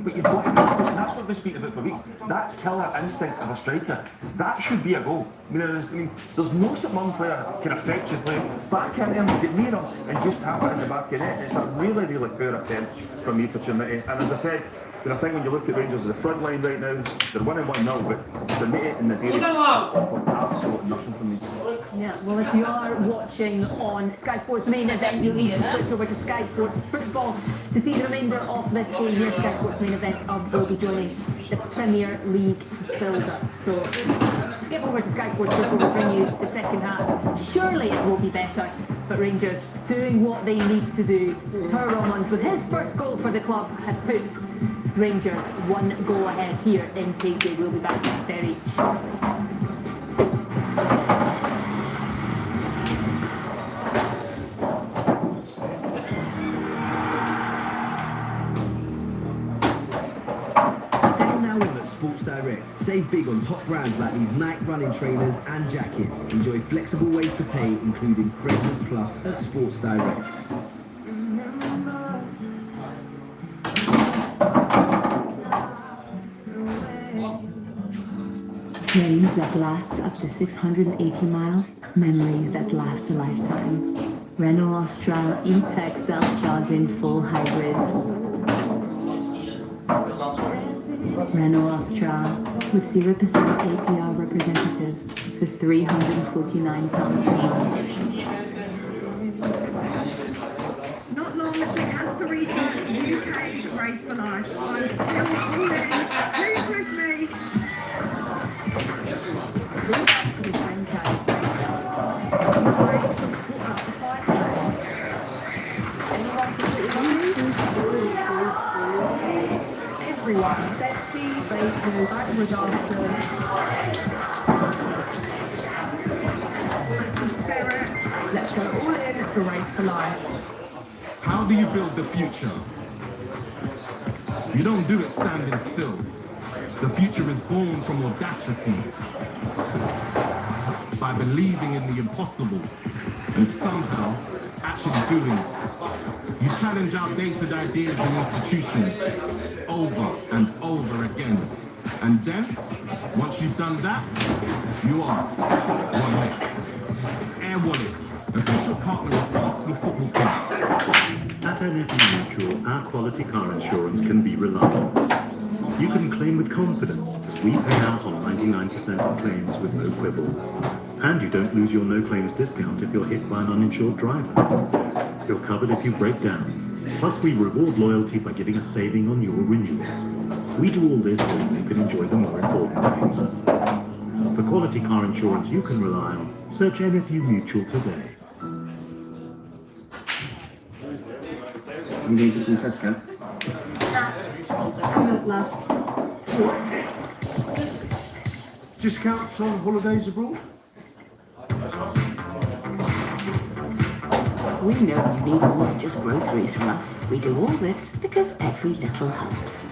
But you've got to know this, and that's what we speak about for weeks. That killer instinct of a striker, that should be a goal. I mean, there's no St Mirren player can affect you playing back in him, get near him, and just tap it in the back of the net. It's a really, really poor attempt from me for Trinity. And as I said, I think when you look at Rangers as a front line right now, they're winning 1-0, but Trinity in the dairy for absolutely nothing from me. Yeah, well, if you are watching on Sky Sports main event, you'll need to switch over to Sky Sports Football to see the remainder of this game here. Sky Sports main event will be joining the Premier League build-up. So skip over to Sky Sports Football, will bring you the second half. Surely it will be better, but Rangers doing what they need to do. Tyrone Romans, with his first goal for the club, has put Rangers one goal ahead here in Paisley. We'll be back very shortly. Sports Direct. Save big on top brands like these Nike running trainers and jackets. Enjoy flexible ways to pay, including Fragrance Plus at Sports Direct. Range that lasts up to 680 miles, memories that last a lifetime. Renault Austral E-Tech self-charging full hybrid. Renault Austral with 0% APR representative for £349 a month. Not long as the Cancer Research UK Race for Life. I'm still all in. Who's with me? Everyone, besties, bakers, aqua dancers. Let's go all in for Race for Life. How do you build the future? You don't do it standing still. The future is born from audacity, by believing in the impossible and somehow actually doing it. You challenge outdated ideas and institutions over and over again. And then, once you've done that, you ask, what next? Air Wallets, official partner of Arsenal Football Club. At NFU Mutual, our quality car insurance can be reliable. You can claim with confidence, as we pay out on 99% of claims with no quibble. And you don't lose your no claims discount if you're hit by an uninsured driver. You're covered if you break down. Plus, we reward loyalty by giving a saving on your renewal. We do all this so you can enjoy the more important things. For quality car insurance you can rely on, search NFU Mutual today. You need it from Tesco? Look, love. Discounts on holidays abroad? We know you need more than just groceries from us. We do all this because every little helps.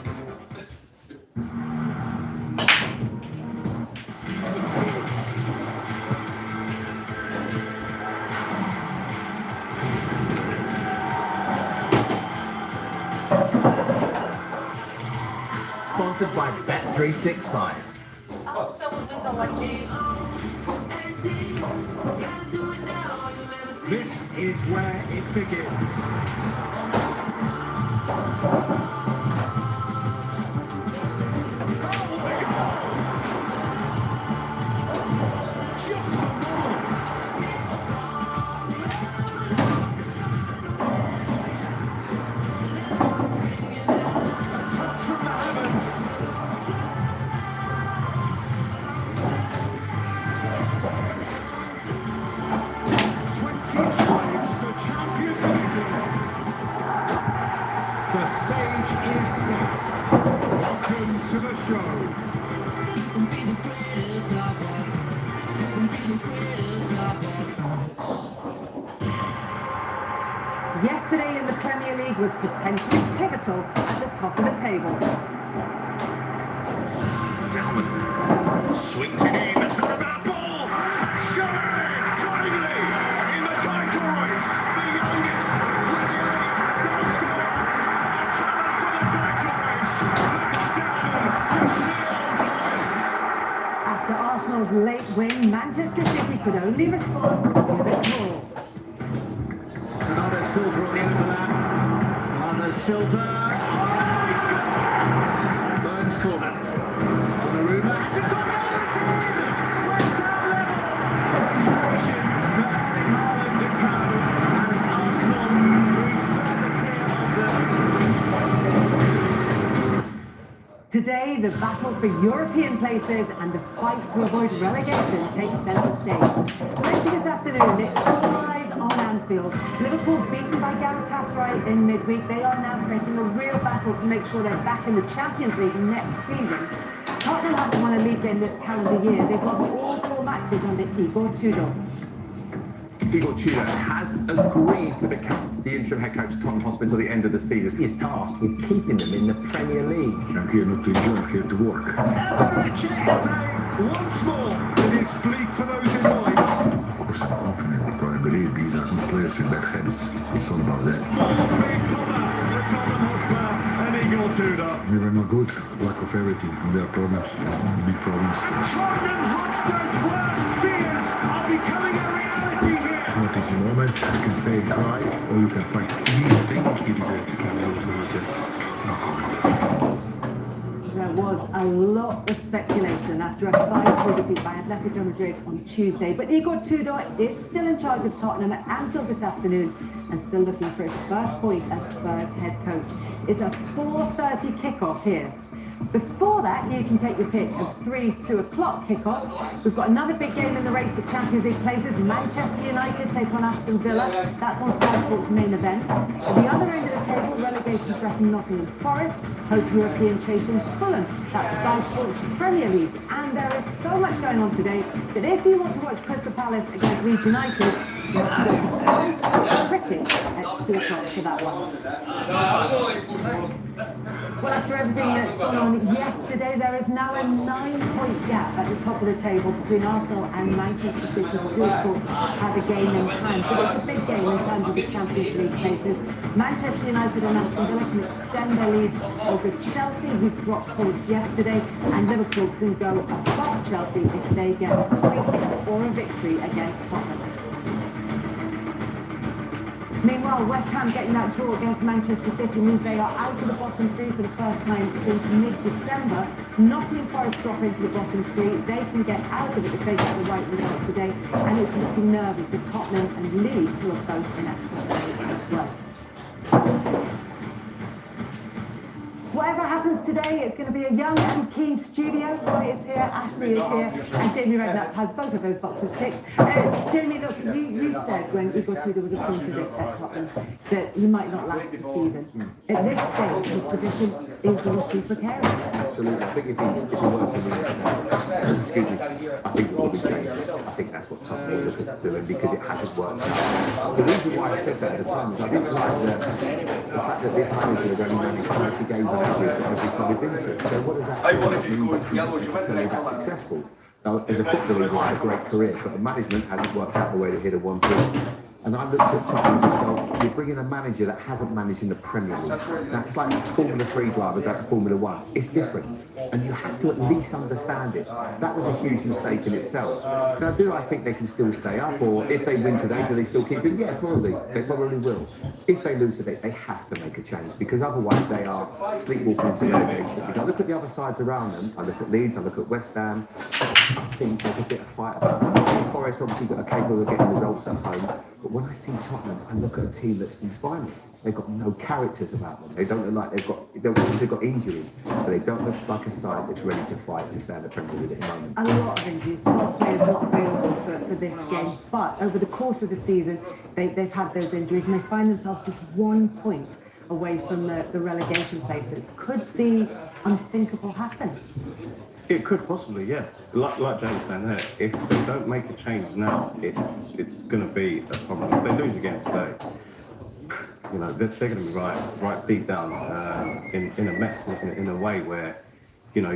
Sponsored by Bet365. This is where it begins. The stage is set. Welcome to the show. Yesterday in the Premier League was potentially pivotal at the top of the table. Gentlemen, swings it in. It's not a bad ball. Showing finally in the title race. The youngest After Arsenal's late win, Manchester City could only respond with a draw. Another silver on the overlap. Another silver. Oh, he's got Burns corner. Donnarumma. West Ham level. Haaland and Co. As Arsenal move further clear of them. Today, the battle for European places and the fight to avoid relegation takes centre stage. Later this afternoon, it's all eyes on Anfield. Liverpool beaten by Galatasaray in midweek. They are now facing a real battle to make sure they're back in the Champions League next season. Tottenham haven't won a league game this calendar year. They've lost all 4 matches under Igor Tudor. Igor Tudor has agreed to become the interim head coach of Tottenham Hotspur until the end of the season. He is tasked with keeping them in the Premier League. I'm here not to enjoy, I'm here to work. Once more, it is bleak for those in white. Of course I'm confident because I believe these are not players with bad heads. It's all about that. We were not good, lack of everything. There are problems, big problems. Not easy moment, you can stay and cry, or you can fight. Do you think you deserve to carry on as manager? No comment. There was a lot of speculation after a 5-2 defeat by Atletico Madrid on Tuesday, but Igor Tudor is still in charge of Tottenham at Anfield this afternoon and still looking for his first point as Spurs head coach. It's a 4:30 kickoff here. Before that, you can take your pick of 3 2:00 kickoffs. We've got another big game in the race for Champions League places. Manchester United take on Aston Villa. That's on Sky Sports' main event. At the other end of the table, relegation threatened Nottingham Forest, host European chasing Fulham. That's Sky Sports' Premier League. And there is so much going on today that if you want to watch Crystal Palace against Leeds United, you have to go to Sky Sports Cricket at 2 o'clock for that one. Well, after everything that's gone on yesterday, there is now a 9-point gap at the top of the table between Arsenal and Manchester City, who do, of course, have a game in hand. But it's a big game in terms of the Champions League places. Manchester United and Aston Villa can extend their leads over Chelsea, who dropped points yesterday, and Liverpool can go above Chelsea if they get a point or a victory against Tottenham. Meanwhile, West Ham getting that draw against Manchester City means they are out of the bottom three for the first time since mid-December. Nottingham Forest drop into the bottom three. They can get out of it if they get the right result today. And it's looking nervy for Tottenham and Leeds, who are both in action today as well. Whatever happens today, it's going to be a young and keen studio. Roy is here, Ashley is here, and Jamie Redknapp has both of those boxes ticked. Jamie, look, you said when Igor Tudor was appointed at Tottenham that he might not last the season. At this stage, his position is looking precarious. Absolutely. I think if he works in this, excuse me, I think it will be changed. I think that's what Tottenham will look at doing because it hasn't worked out. The reason why I said that at the time is I didn't like the fact that this manager had only managed 20 games on average at every club he'd been to. So what does that mean to say that's successful? Now, as a footballer, he's had a great career, but the management hasn't worked out the way that he'd have wanted. And I looked at Tottenham and just felt, you're bringing a manager that hasn't managed in the Premier League. That's like Formula 3 driver going to Formula 1. It's different. And you have to at least understand it. That was a huge mistake in itself. Now, do I think they can still stay up? Or if they win today, do they still keep it? Yeah, probably. They probably will. If they lose today, they have to make a change because otherwise they are sleepwalking into relegation. If I look at the other sides around them, I look at Leeds, I look at West Ham, I think there's a bit of fight about them. Forest obviously got capable of getting results at home. But when I see Tottenham, I look at a team that's spineless. They've got no characters about them. They don't look like they've obviously got injuries, but they don't look like a side that's ready to fight to stay in the Premier League at the moment. A lot of injuries, 12 players not available for this game, but over the course of the season, they've had those injuries and they find themselves just 1 point away from the relegation places. Could the unthinkable happen? It could possibly, yeah. Like James saying there, if they don't make a change now, it's going to be a problem. If they lose again today, you know, they're going to be right deep down in a mess, in a way where, you know,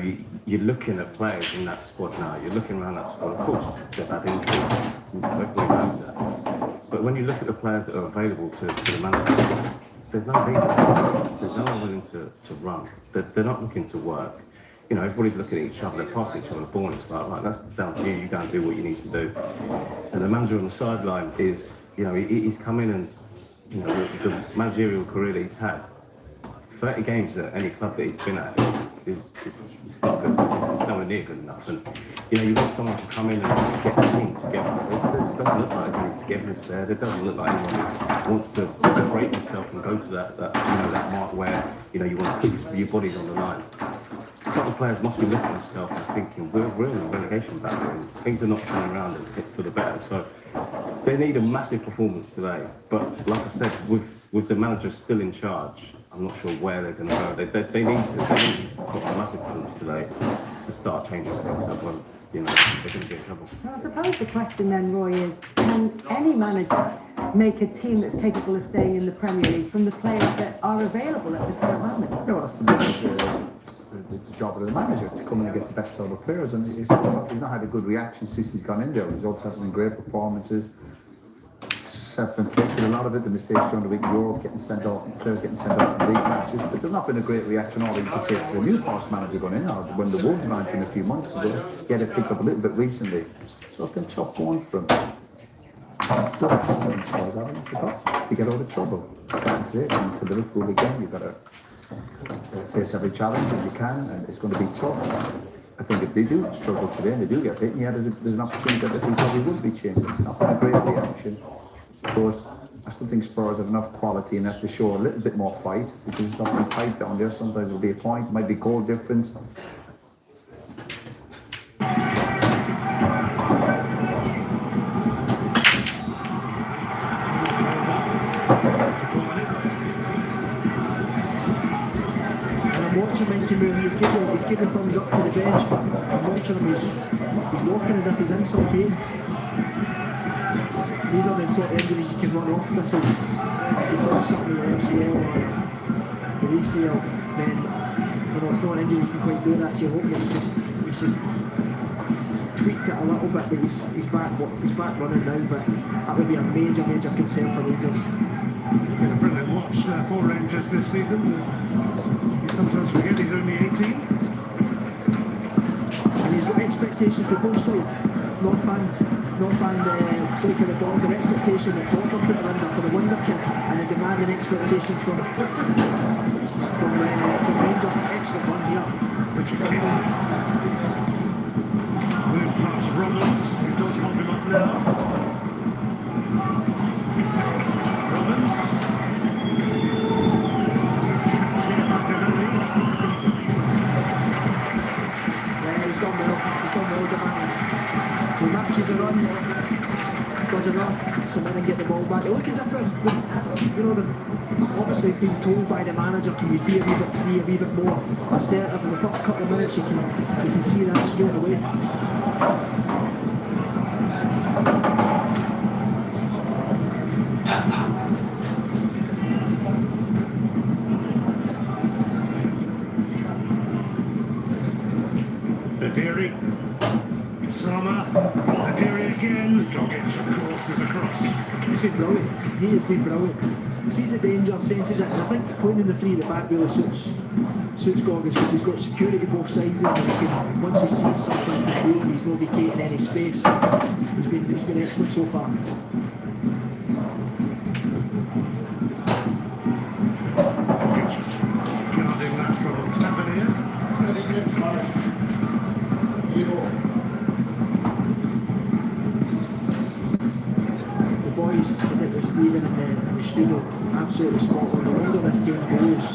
you're looking at players in that squad now. You're looking around that squad. Of course, they've had injuries. Everybody knows that. But when you look at the players that are available to the manager, there's no leaders. There's no one willing to run. They're not looking to work. You know, everybody's looking at each other, they're passing each other the ball, and it's like, right, that's down to you, you go and do what you need to do. And the manager on the sideline is, you know, he's come in and, you know, the managerial career that he's had, 30 games at any club that he's been at is not good, it's nowhere near good enough. And, you know, you want someone to come in and get the team together. It doesn't look like there's any togetherness there. It doesn't look like anyone wants to break themselves and go to that mark where, you know, you want to put your bodies on the line. Tottenham players must be looking at themselves and thinking, we're in a relegation battle and things are not turning around for the better. So they need a massive performance today. But like I said, with the manager still in charge, I'm not sure where they're going to go. They need to put a massive performance today to start changing things. Otherwise, you know, they're going to be in trouble. So I suppose the question then, Roy, is can any manager make a team that's capable of staying in the Premier League from the players that are available at the current moment? Yeah, well, that's the job of the manager to come in and get the best out of the players, and he's not had a good reaction since he's gone in there. Results haven't been great, performances self-inflicted, a lot of it, the mistakes during the week in Europe, getting sent off, players getting sent off in league matches, but there's not been a great reaction, all that you could say to the new Forest manager going in, or when the Wolves manager in a few months ago, he had it picked up a little bit recently, so it's been tough going for him. Don't listen to Spurs, I haven't forgot to get out of trouble. Starting today, going to Liverpool again, you've got to face every challenge as you can, and it's going to be tough. I think if they do struggle today and they do get beaten, yeah, there's an opportunity that they probably would be changing. It's not been a great reaction. Of course, I still think Spurs have enough quality and have to show a little bit more fight because it's got some fight down there. Sometimes it'll be a point, it might be goal difference. He's giving thumbs up to the bench, but I'm watching him, he's walking as if he's in some pain. These are the sort of injuries you can run off. This is, if you've got something with MCL or the ACL, then you know, it's not an injury you can quite do that. So you're hoping he's just tweaked it a little bit, but he's back running now, but that would be a major concern for Rangers. Been a brilliant watch for Rangers this season. You sometimes forget he's only 18. And he's got expectations for both sides. North fans say for the ball, their expectation that Tottenham put the under for the wonder kid, and the demand and expectation from Rangers. Excellent one here. Move past Roberts, who does hold him up now. Roberts. He's done well, demanding. The matches are on, does enough to win and get the ball back. They look as if they're obviously being told by the manager, can you be a wee bit free, a wee bit more assertive. In the first couple of minutes you can see that straight away. Adiri, Sama, Adiri again. Gogic, of course, is across. He's been brilliant. He has been brilliant. Sees the danger, senses it, and I think playing in the three at the back really suits Gogic, because he's got security both sides of him, and he can, once he sees something to do, he's not vacating any space. He's been excellent so far. Guarding that from Tavernier. The boys, particularly Stephen and the studio, absolutely spot on. The older this game goes,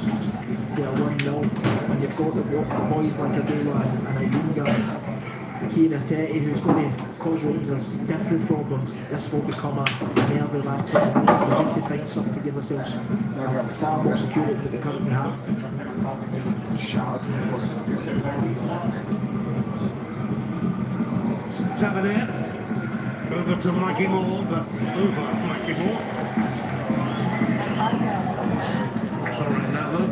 they are 1-0, and you've got the boys like Adela and Ayunga, Keane Ateti, who's going to cause Rangers different problems. This will become a nervy last 20 minutes. We need to find something to give ourselves far more security than we currently have. Tavernier. Over to Mikey Moore, but over Mikey Moore. Sorry, Nathan.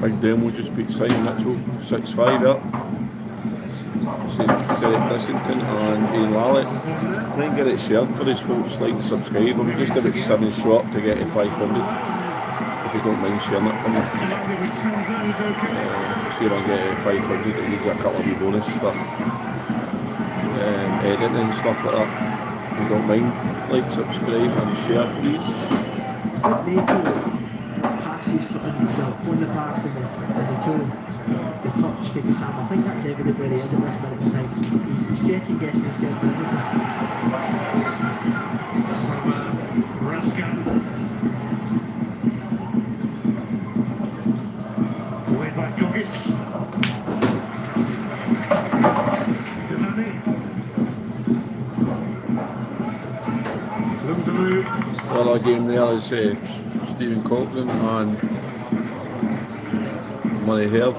Big Demo just beat Simon Mitchell 6-5 up. This is Derek Dissington and Ian Lally. Try and get it shared for these folks, like and subscribe. I'm just about 7 short to get to 500. If you don't mind sharing it for me. See if I get to 500, it needs a couple of wee bonus for editing and stuff like that. If you don't mind, like, subscribe and share please. Passes for on the pass and the toe, the touch for Sam. I think that's evident where he is at this minute in time. He's second guessing himself for everything. Raskin. Away by Gogic. Devani. Lundalu. Well, our game there is Stephen Cochran and Murray Herd.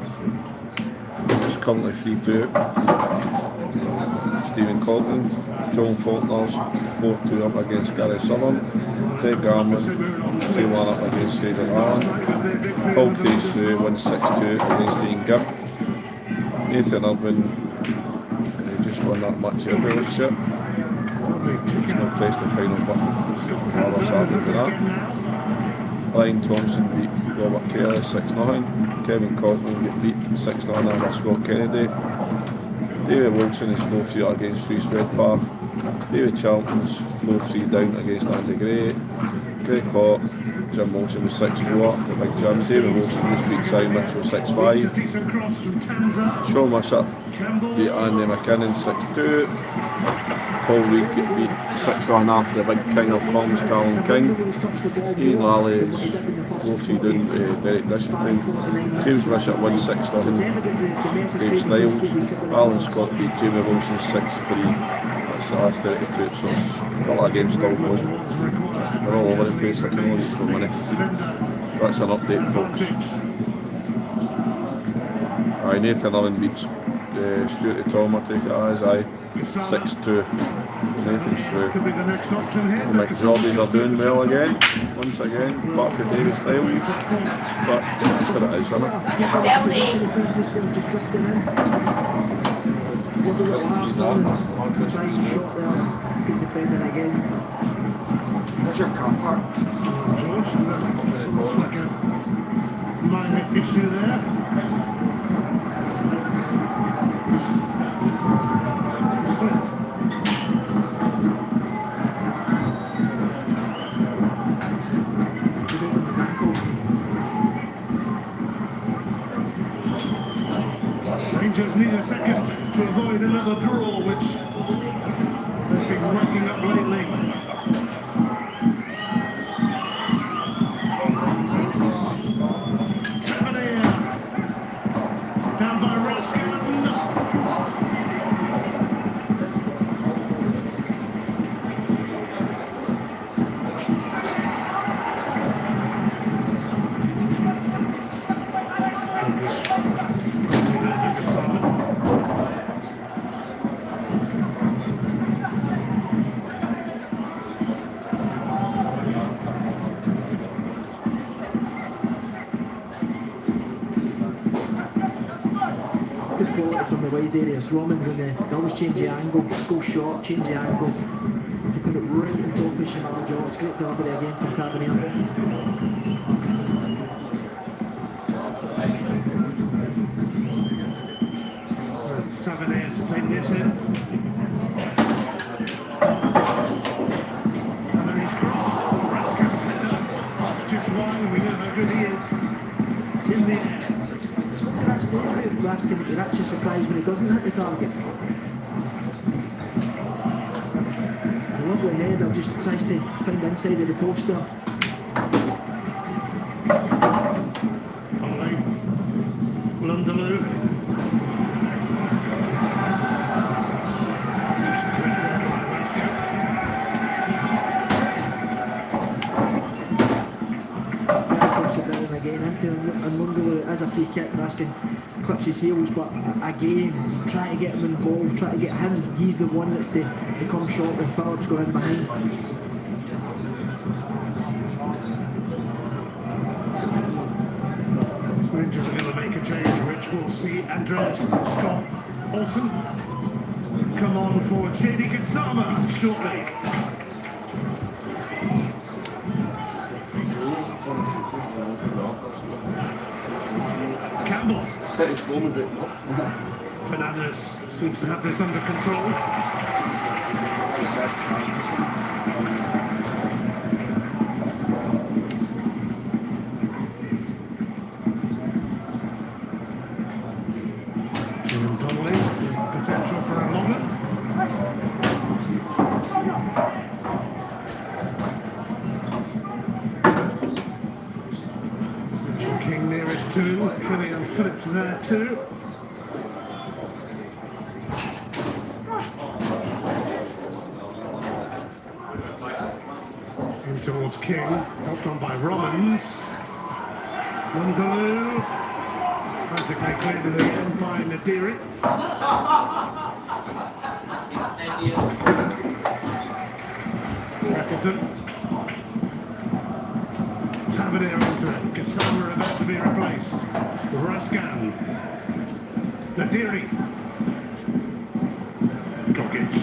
It's currently 3-2. Stephen Cochran, John Faulkner's 4-2 up against Gary Southern. Craig Garman 2-1 up against Fraser Allen. Paul Case 1-6-2 against Ian Gibb. Nathan Urban just won that match earlier, looks it. He's not pressed the final button. Other side of that. Ryan Thompson beat Robert Kelly 6-0. Kevin Cochran get beat 6-0 over Scott Kennedy. David Wilson is 4-3 against Reece Redpath. David Charlton's 4-3 down against Andy Gray. Greg Hawk, Jim Wilson was 6-4 for Big Jim. David Wilson just beat Simon Mitchell 6-5. Sean Wishart beat Andy McKinnon 6-2. Paul Reid get beat 6-1 after the big king of comms, Callum King. Ian Lally is 4-3 down to Derek Dissington. James Wishart 1-6 Dave Styles. Alan Scott beat Jamie Wilson 6-3. That's the last 32, so it's a lot of games still going. They're all over the place, I can only get so many. So that's an update, folks. Aye, Nathan Allen beats Stuart Tom, I take it as 6-2. Nathan's through. Mick Jordies are doing well again, once again, apart from David Styles. But that's what it is, isn't it? Roger car park. George, looks like a minor issue there. Slip. Rangers need a second to avoid another draw, which they've been racking up lately. Tavernier down by Roskin. Good quality from the wide areas. Romans and they always change the angle, go short, change the angle. They put it right on top of Shamal George. Great delivery again from Tavernier. Tavernier to take this in. Tavernier's cross. Rascal's header. It's just wide, and we know how good he is in the air. It's got to that stage where Raskin, you're actually surprised when he doesn't hit the target. It's a lovely header, just tries to find inside of the post there. Ollie. Lunderloo. Again into Mundaloo as a free kick. Raskin clips his heels, but again try to get him involved, try to get him. He's the one that's to come short when Phillips going behind. Rangers are going to make a change, which will see Andreas Scott Olsen come on for Chedi Kasama shortly. Campbell. Fernandez seems to have this under control. And Donnelly, potential for a moment. King nearest to, Kelly and Phillips there too. In towards King, helped on by Romans. Mundaloo, frantically cleared to the end by Nadiri. Rackerton. Tavernier into it. Kasama about to be replaced. Raskan. Nadiri. Gogic.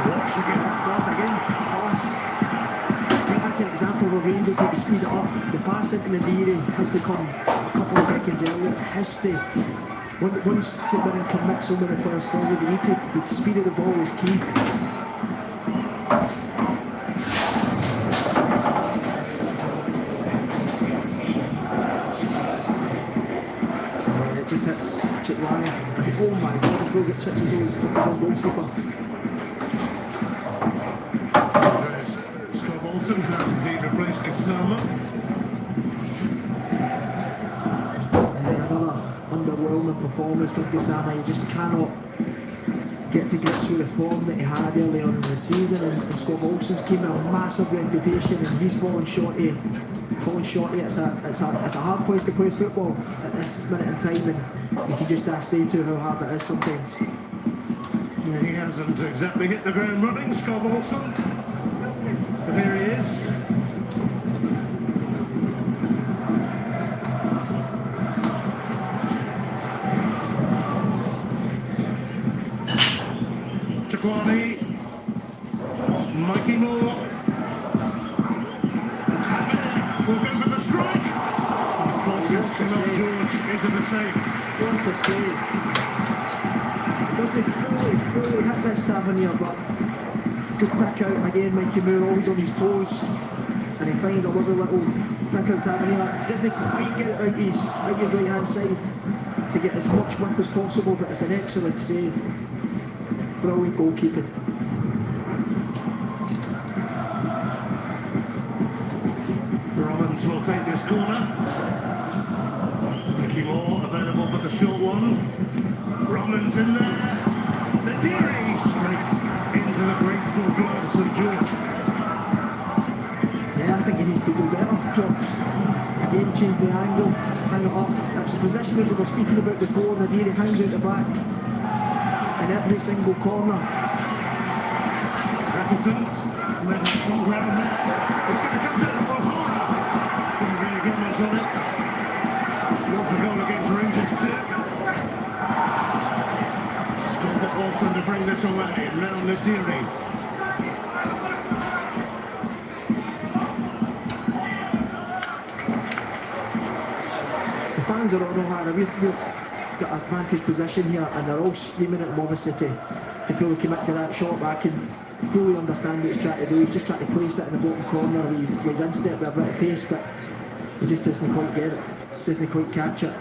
Watch again. Pass again. Pass. I think that's an example where Rangers need to speed it up. The pass into Nadiri has to come a couple of seconds earlier. It has to. Once Tiverton commits so many players forward, you need to. The speed of the ball is key. Just hits Chitlani. Oh my God, he'll get his own goalkeeper. Scott Olsen has indeed replaced Kasama. Another underwhelming performance from Kasama. You just cannot get to grips with the form that he had early on in the season, and Scott Olsen's came with a massive reputation, and he's fallen short here. It's a hard place to play football at this minute in time, and you can just ask they two how hard it is sometimes. Yeah, he hasn't exactly hit the ground running, Scott Olsen. But here he is. Chakwani. Mikey Moore. score. And Tavernier will go for the strike. And forces St George into the save. What a save. Doesn't fully hit this Tavernier, but good pick out again. Mikey Moore always on his toes, and he finds a lovely little pick out. Tavernier doesn't quite get it out his right hand side to get as much whip as possible, but it's an excellent save. Brilliant goalkeeping. Robbins will take this corner. Ricky Moore available for the short one. Robbins in there. The Deary straight into the grateful goal of St George. Yeah, I think he needs to do better. Again, change the angle, hang it up. That's the position that we were speaking about before. The Deary hangs out the back in every single corner. Appleton, Levinson grabbing there. It's going to come down for Horner. Couldn't really get much on it. Wants a goal against Rangers too. Scored at Olsen to bring this away. Now Nadiri. The fans are on O'Hara. We've got an advantage position here, and they're all screaming at him obviously to fully commit to that shot, but I can fully understand what he's trying to do. He's just trying to place it in the bottom corner with his instep with a bit of pace, but he just doesn't quite get it, doesn't quite catch it.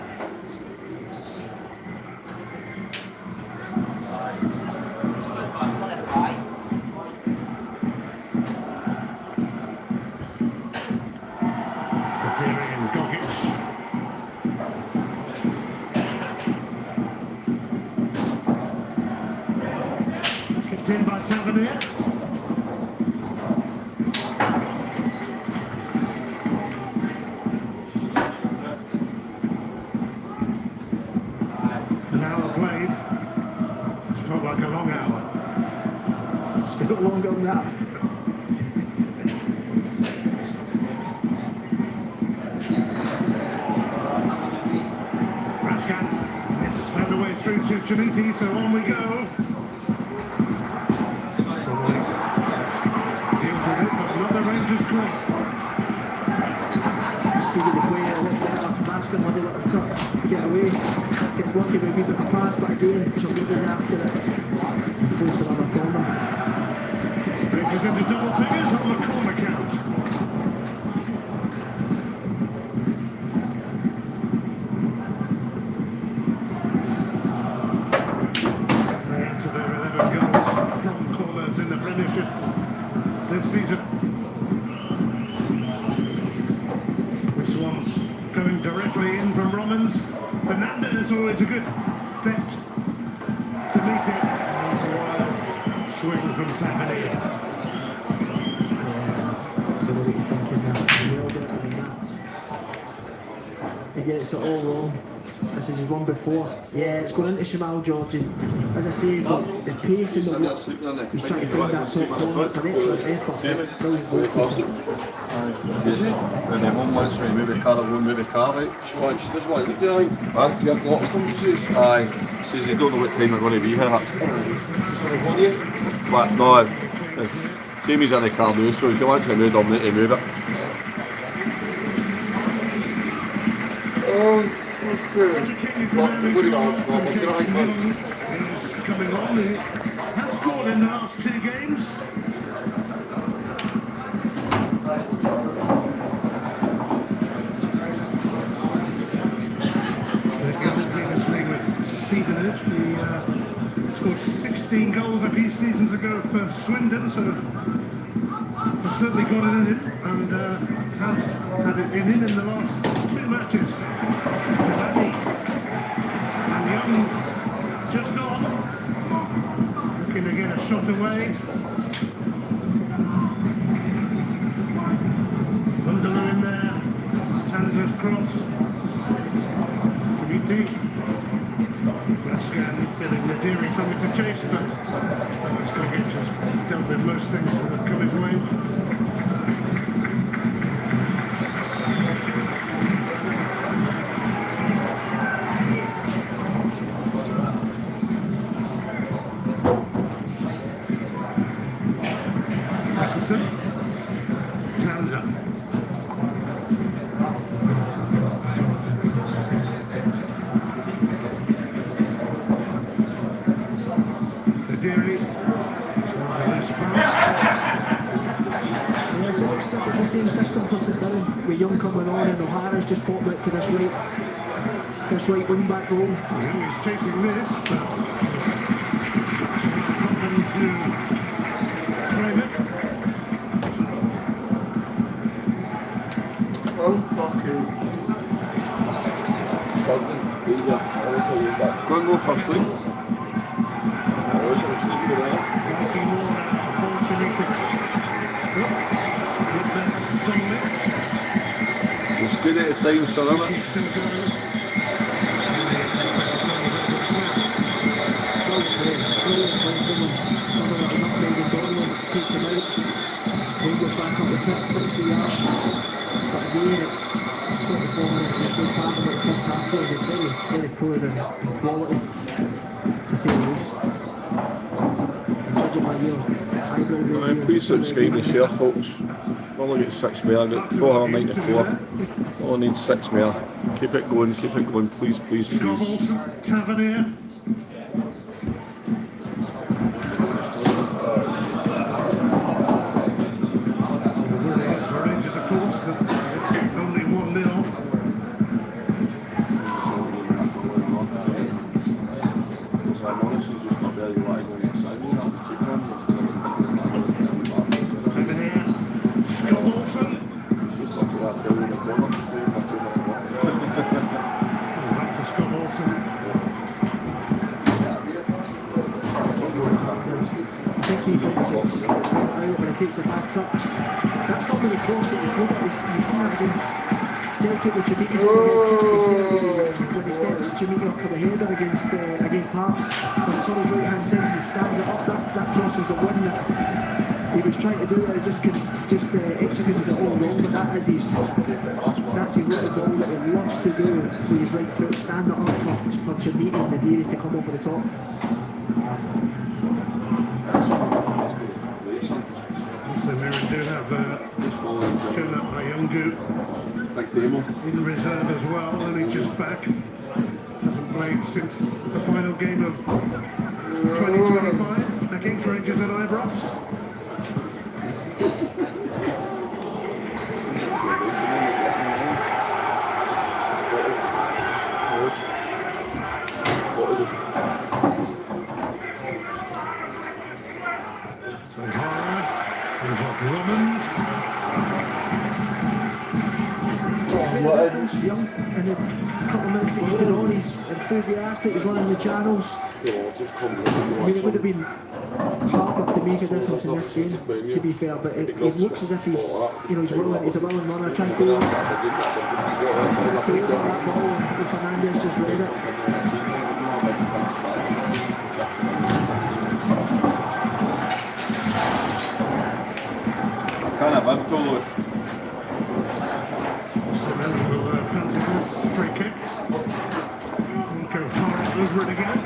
In by Tavernier. An hour played. It's felt like a long hour. Still longer than that. Raskan, it's found a way through to Chiniti, so on we go. Speed of the play a lot better. Raskin had a little touch, get away, gets lucky with a wee bit of pass, but again, Chilwell after it and forced another corner. Rangers into double figures on the corner count. They answer their 11 goals from corners in the Premiership this season. Going directly in from Robbins. Fernandez always a good bet to meet it. Wild swing from Tavernier. I don't know what he's thinking now. He gets it all wrong. This is his one before. Yeah, it's going into Shamal George. And as I say, it's like the pace and the work. He's trying to find that top corner. It's an excellent effort. Brilliant goal. Is it? And then one wants me to move the car, I won't move the car, right? She wants, she doesn't want to leave the line. Aye, 3 o'clock or something, she says. Aye. Says they don't know what time they're going to be here. But no, if Jamie's in the car now, so if she wants to move, I'll need to move it. Coming on, he has scored in the last 2 games. Stevenage, he scored 16 goals a few seasons ago for Swindon, so has certainly got it in him, and has had it in him in the last 2 matches. And Young just on, looking to get a shot away. Bundler in there, Tanzer's cross. Committee. Raskan feeling Nadiri something to chase, but Skogic has dealt with most things that have come his way. Appleton. Townsend. Yeah, so it's the same system for Stirling, with Young coming on and O'Hara's just popped out to this right wing back role. Young is chasing this, but nothing to claim it. Oh, fucking. Go and go first, Lee. It's good at a time, so isn't it? Back up the top 60 yards. But again, it's 24 minutes in the same part of the first half. It's very poor in quality, to say the least. Judging by your eyebrow. Please subscribe and share, folks. We'll only get 6 more. I've got 494. Only need 6 more. Keep it going, please, please, please. Tavernier. Takes a back touch. That's not really close. It was good. You see that against Celtic with Jamaica when he sets Jamaica up for the header against Hearts. But it's on his right hand side. He stands it up. That cross was a win that he was trying to do there. He just executed it all wrong. But that's his little goal that he loves to do with his right foot. Stand it up for Jamaica and the Dairy to come over the top. So Mirren do have Ayungu in reserve as well, only just back. Hasn't played since the final game of 2025 against Rangers at Ibrox. So Hara, we've got Rommans. Young, and a couple of minutes later on, he's enthusiastic, he's running the channels. I mean, it would have been harder to make a difference in this game, to be fair, but it looks as if he's a willing runner, tries to open that ball, and Fernandez just read it. Kind of untold. Fancy this free kick. Go hard over it again.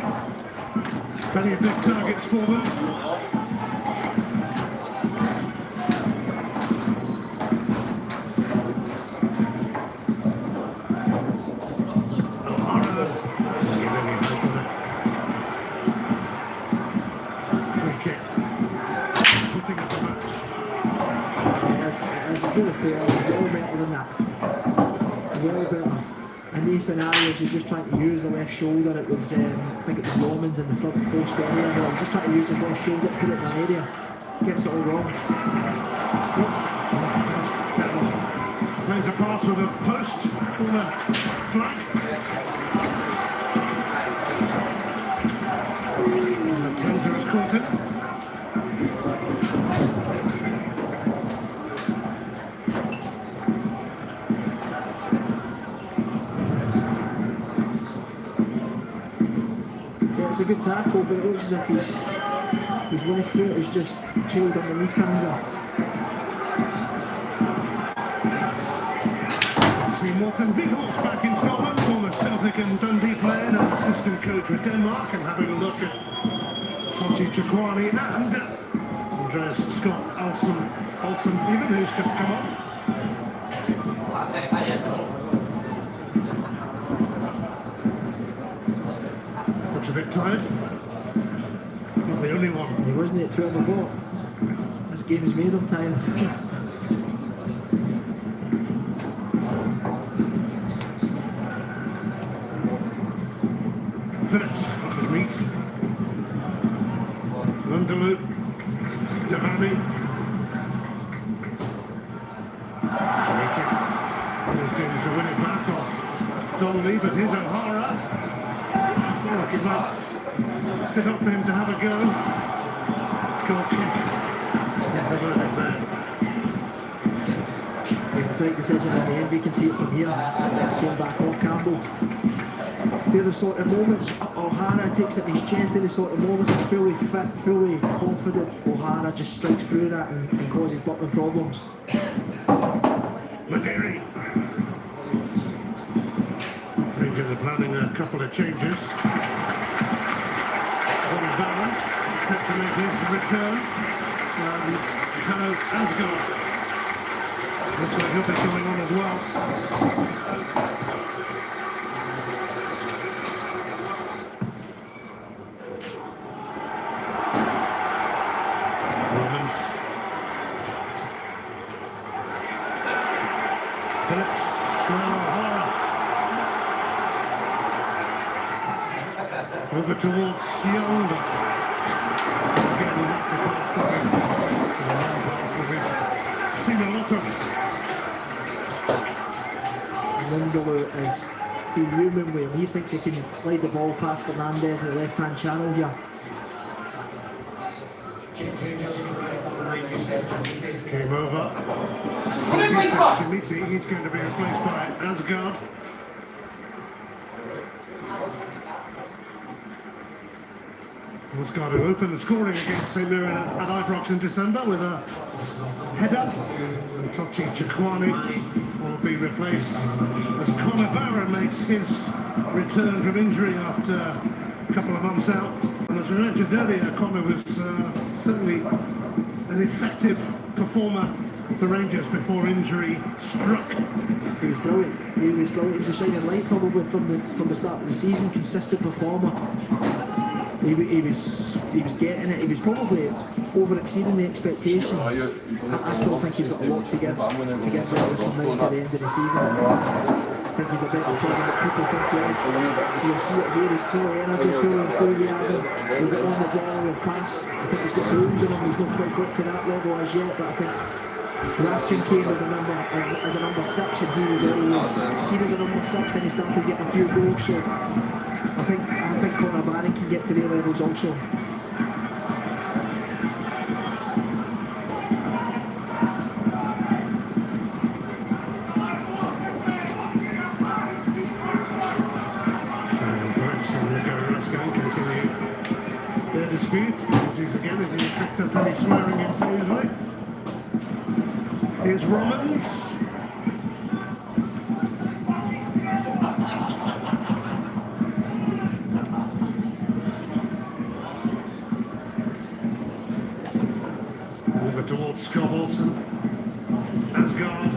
Plenty of big targets for them. O'Hara. Free kick. Footing of the match. It's really fair, well better than that. Well better. In these scenarios, you're just trying to use the left shoulder. It was, I think it was Romans in the front post area. He was just trying to use his left shoulder to put it in the area. Gets it all wrong. Plays a pass with a post on the flank. And the Tenzer has caught it. It's a good tackle, but it looks as if his left foot is just chilled underneath Kanza. See Morten Vigors back in Scotland, former Celtic and Dundee player, and assistant coach with Denmark, and having a look at Tonji Chakwani and Andres Scott Olsen even, who's just come on. Looks a bit tired. Not the only one. He wasn't at 12 o'clock. This game has made him tired. Phillips, up his meat. Lundalu, Davami. Looking to win it back off Donnelly, but here's O'Hara. Oh, give up. Sit up for him to have a go. Goal kick. He's the verdict there. It's the right decision in the end. We can see it from here. Let's came back off Campbell. They're the sort of moments O'Hara takes it in his chest. They're the sort of moments of fully fit, fully confident. O'Hara just strikes through that and causes Butler problems. Maderi. Rangers are planning a couple of changes. One Barron set to make his return. Tano Asgard. Looks like he'll be going on as well. Phillips, O'Hara. Over towards Young. Again, that's a pass that we've seen a lot of. Lundalu is fuming with him. He thinks he can slide the ball past Fernandez in the left-hand channel here. Came over. Jamaica, he's going to be replaced by Asgard. Asgard who opened the scoring against St Mirren at Ibrox in December with a header. And Tochi Chakwani will be replaced as Conor Barron makes his return from injury after a couple of months out. And as we mentioned earlier, Conor was certainly an effective performer for Rangers before injury struck. He was brilliant. He was brilliant. He was a shining light probably from the start of the season. Consistent performer. He was getting it. He was probably over-exceeding the expectations. I still think he's got a lot to give Rangers from now to the end of the season. I think he's a better player than people think he is. You'll see it here. He's full of energy, full of enthusiasm. He'll get on the ball, he'll pass. I think he's got goals in him. He's not quite got to that level as yet, but I think last year came as a number 6, and he was always seen as a number 6, and he started getting a few goals. So I think Conor Barron can get to their levels also. Their dispute, apologies again if you picked up any swearing in Paisley. Here's Romans. Over towards Scott Olsen. Asgard.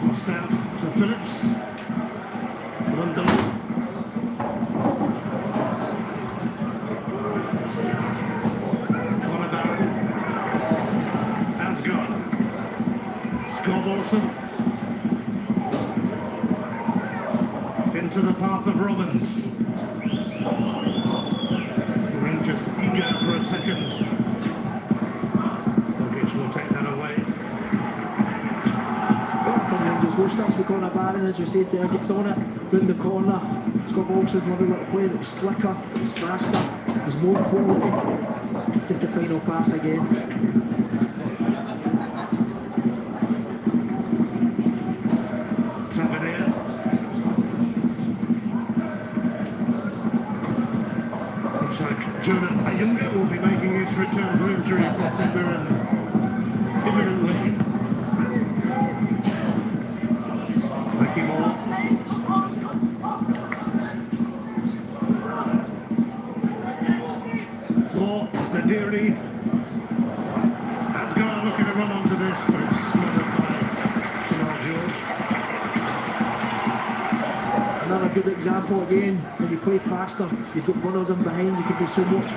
Lost out to Phillips. London. Into the path of Robbins. Rangers eager for a second. Bogic will take that away. From Rangers, low starts with Conor Barron, as we said there, gets on it, round the corner. Scott Olsen, lovely little plays. It was slicker, it was faster, it was more quality. Just the final pass again. Jonah Ayunga will be making his return from injury for St Mirren imminently. Ricky Moore. For Nadiri. good example again. When you play faster, you've got runners in behind, you can be so much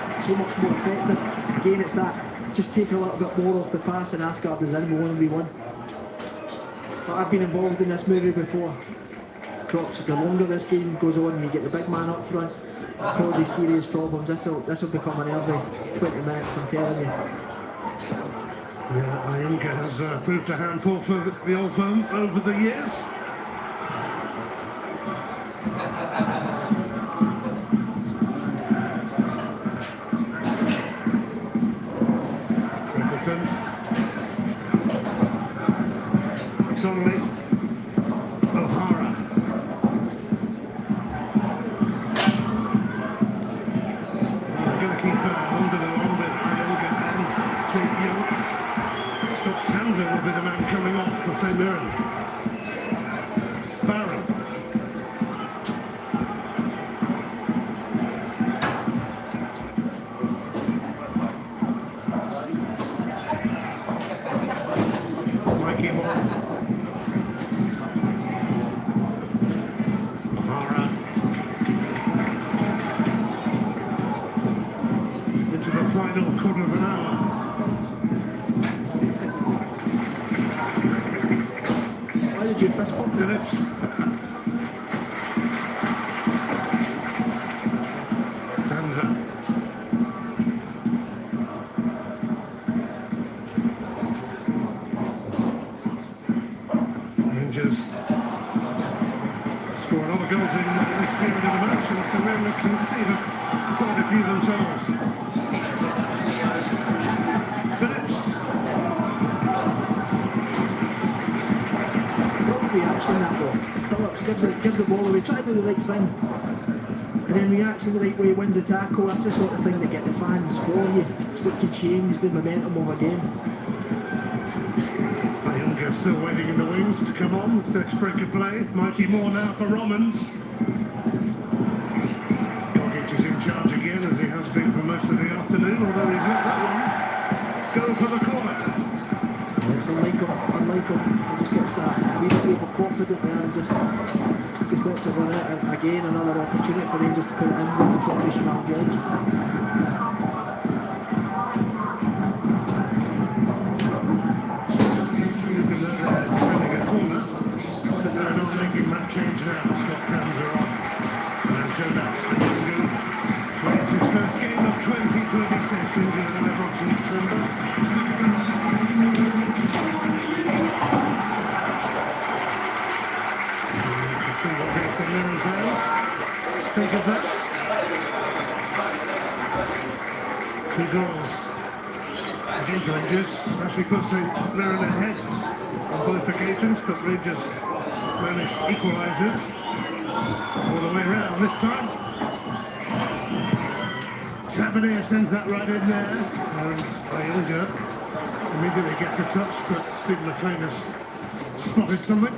more effective. Again, it's that, just take a little bit more off the pass and Asgard is in, 1v1. But I've been involved in this movie before. Crocs, the longer this game goes on, you get the big man up front, it causes serious problems. This will become an every 20 minutes, I'm telling you. Yeah, Iunga has proved a handful for the old firm over the years. Donnelly, O'Hara. We're going to keep under the one with Iunga and Jake Young. Scott Townsend will be the man coming off for St Mirren. Barron. Mikey Moore. O'Hara. Into the final quarter of an hour. Why did you fist bump Phillips? Tanza. Rangers score a lot of goals in this period of the match, and so we're looking to see quite a few themselves. Phillips. Reaction that though. Phillips gives the ball away, try to do the right thing, and then reacts in the right way, wins the tackle. That's the sort of thing that get the fans for you. It's what can change the momentum of a game. Iunga still waiting in the wings to come on. Next break of play. Mikey Moore now for Romans. Gogic is in charge again, as he has been for most of the afternoon, although he's let that one go for the corner. It's unlike him. He just gets a wee bit overconfident there and just lets it run out. Again, another opportunity for Rangers to put it in with the top of Shamar George. Defending a corner. So they're not making that change now. Scott Townsend off. And Jonah Iunga plays his first game of 2020 sessions in the Boxing December. See what the St Mirren fans think of that. 2 goals against Rangers actually puts St Mirren ahead on both occasions, but Rangers managed equalisers all the way around this time. Tavernier sends that right in there, and Iunga immediately gets a touch, but Stephen McLean has spotted something.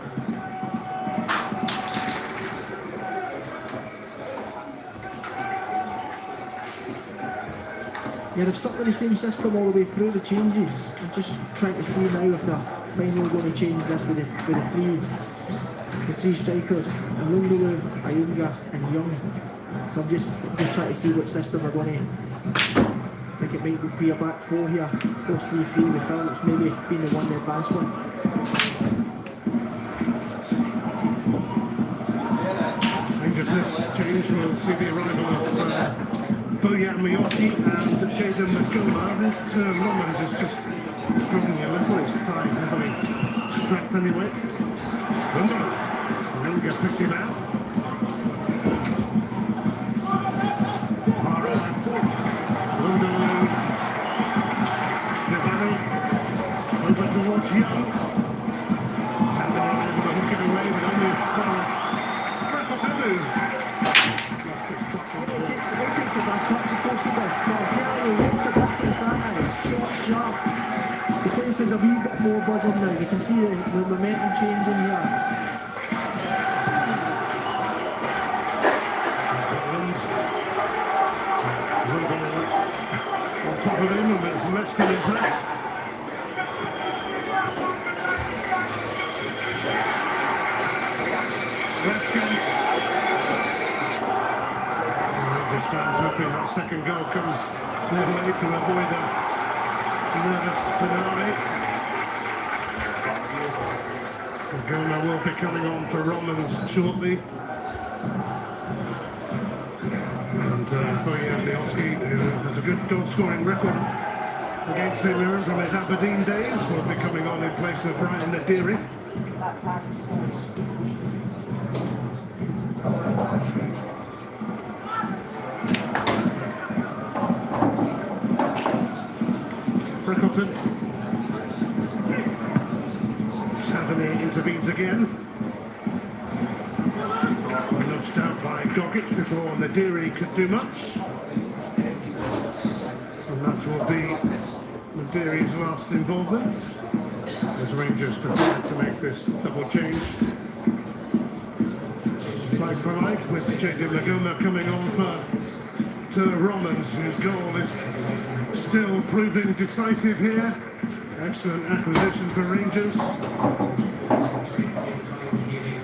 Yeah, they've stuck with the same system all the way through the changes. I'm just trying to see now if they're finally going to change this with the three strikers, Lungalu, Iunga and Young. So I'm just trying to see what system they're going to. I think it might be a back four here, 4-3-3 with Phillips maybe being the one to advance one. Rangers next change will see the arrival of Bojan Mijoski and Jaden McGoma. Romans is just struggling a little, his thighs heavily strapped anyway. Lunga picked him out. O'Hara, Lungalu, Devani, over towards Young. Tavernier able to hook it away with only Forrest. Frappatulu. It takes a bad touch, of course it does. But I'm telling you, what a difference that is. Short, sharp. The place is a wee bit more buzzing now. You can see the momentum changing here. On top of him, and it's less than impressed. Raskin second goal comes their way to avoid a nervous finale. Goma will be coming on for Romans shortly. And Bojan Bielski, who has a good goal-scoring record against St Mirren from his Aberdeen days, will be coming on in place of Ryan Nadiri. Frickleton. Savany intervenes again. Nudged out by Goggett before Nadiri could do much. And that will be Nadiri's last involvement as Rangers prepare to make this double change. Like for like, with J.D. Magoma coming on for Romans, whose goal is still proving decisive here. Excellent acquisition for Rangers.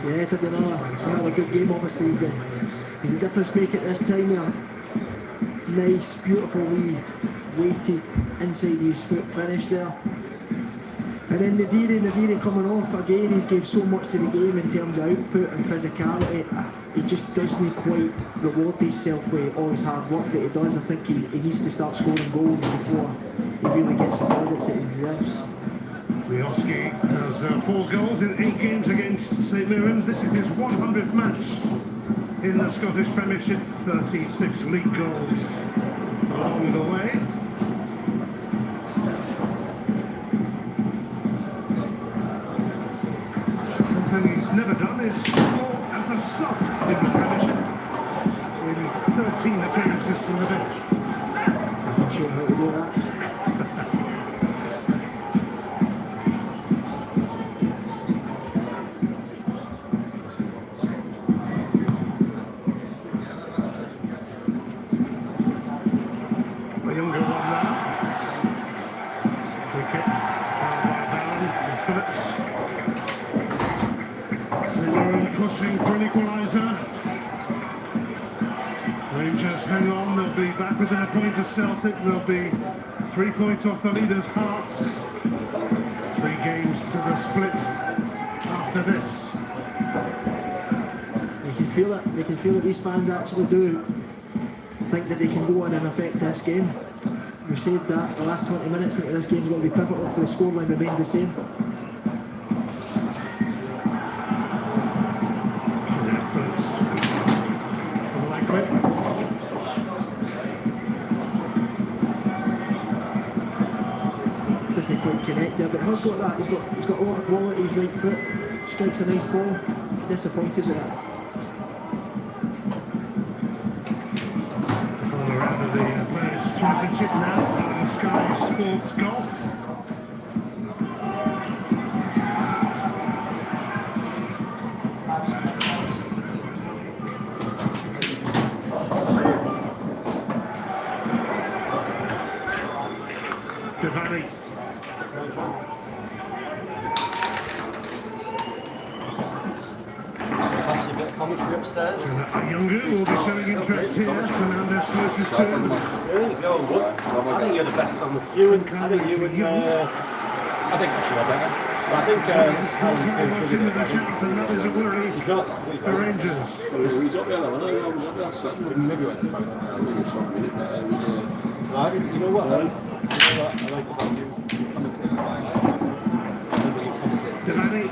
Yeah, it's another good game, obviously. He's a difference maker at this time here. Nice, beautiful wee weighted inside his foot finish there. And then Nadiri coming off again, he's gave so much to the game in terms of output and physicality. He just doesn't quite reward himself with all his hard work that he does. I think he needs to start scoring goals before he really gets the plaudits that he deserves. Bielski has 4 goals in 8 games against St Mirren. This is his 100th match in the Scottish Premiership. 36 league goals along the way. Something he's never done is score as a sub in the Premiership in 13 appearances from the bench. I'm not sure how to do that. Pushing for an equaliser. Rangers hang on, they'll be back within a point of Celtic. They'll be 3 points off the leaders' hearts. 3 games to the split after this. You can feel it. You can feel it. These fans actually do think that they can go on and affect this game. We've said that the last 20 minutes that this game's going to be pivotal for the scoreline remained the same. Doesn't quite connect there, but he's got that. He's got a lot of quality. His right foot strikes a nice ball. Disappointed with that. All around the Players' Championship now on Sky Sports Golf. Devani. Commentary upstairs. Younger will be showing interest here. Fernandez versus Jones. There you go. Look, I think you're the best commentator. I think I should have better. But I think he's not. The Rangers. He's up there, I know. He's up there sitting. Maybe went to try. I think it's something. You know what? I like about you. You commentate. Devani.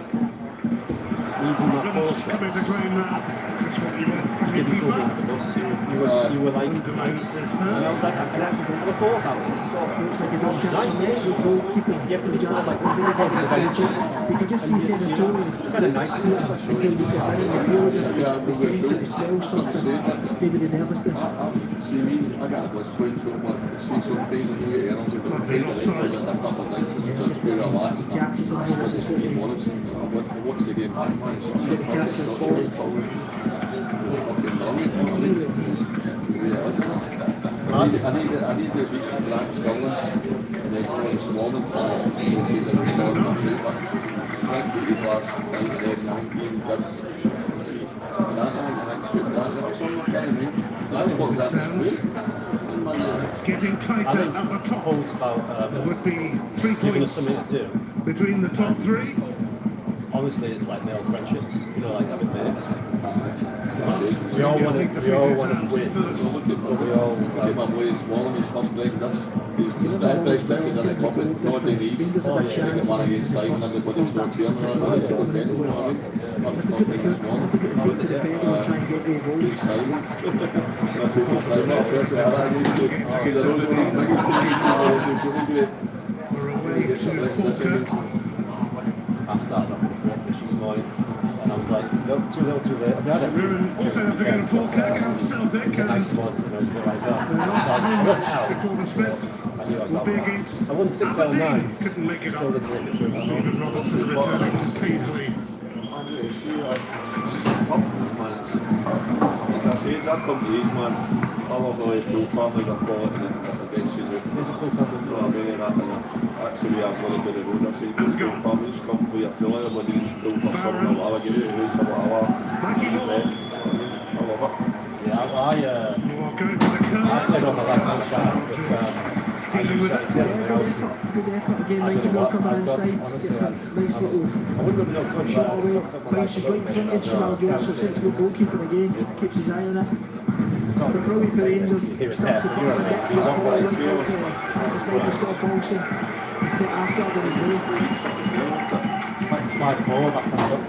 Even that ball shot. Coming to claim that. That's what you want from your Didn't keeper. go into the bus. You were like nice. And I was like, I actually thought about it. Looks like he does catch some excellent goalkeeping. You have to be really You can just see him in the toe. It's kind of nice. Until you sit down and you feel as if the sense that it smells something. Maybe the nervousness. See me, I got a bus point, but see sometimes I do get energy, but I'm afraid I like a couple of nights and just feel relaxed. Catches some nervousness. What's the game back, man? So Get the catches forward. I need the weeks to rank Stirling and then join Swarman to see that we're still in our shape. Frank beat his last night and then 19 jumps. And I think that's something kind of new. I thought that was good. It's getting tighter at the top. There would be 3 giving us points something to do. between the top 3. Honestly, it's like male friendships, you know, like having mates. We all want to win, but we all like my boy is small and he's first break this. He's best message in the pocket. Nobody needs to get one against side and everybody's going to him. You know what I mean? That was first thing this morning. He's silent. That's it, he's silent. Not person that I used to. See, the road when he's big, he's feeling great. I started off with a great dish this morning and I was like, nope, too little, too late. I mean, I had a few. Also have to get a full kick against Celtic. It's a nice one, you know, it's a bit like that. I wasn't out. Before the split. I knew I was out. I won 6-9. Couldn't make it Still up. didn't make it through. Stephen Robertson returning to Paisley. Tough, man. As I say, that companies, man. I love the way full families are quality and against you. There's a full family. No, I mean, that's the way I've got to do the road. I say, full families come play a play, everybody needs full for something. I'll give you a race or whatever. I love it. Yeah, I played on my left hand side, but I used to Good effort again, Mikey Walker inside. Gets a nice little shot away, bounces right in front of Jamal Jones, so excellent goalkeeper again, keeps his eye on it. But probably for Rangers, starts to put the decks that ball right out the side to Scott Olsen. And set Asgard on his way. 5-4, that's not good.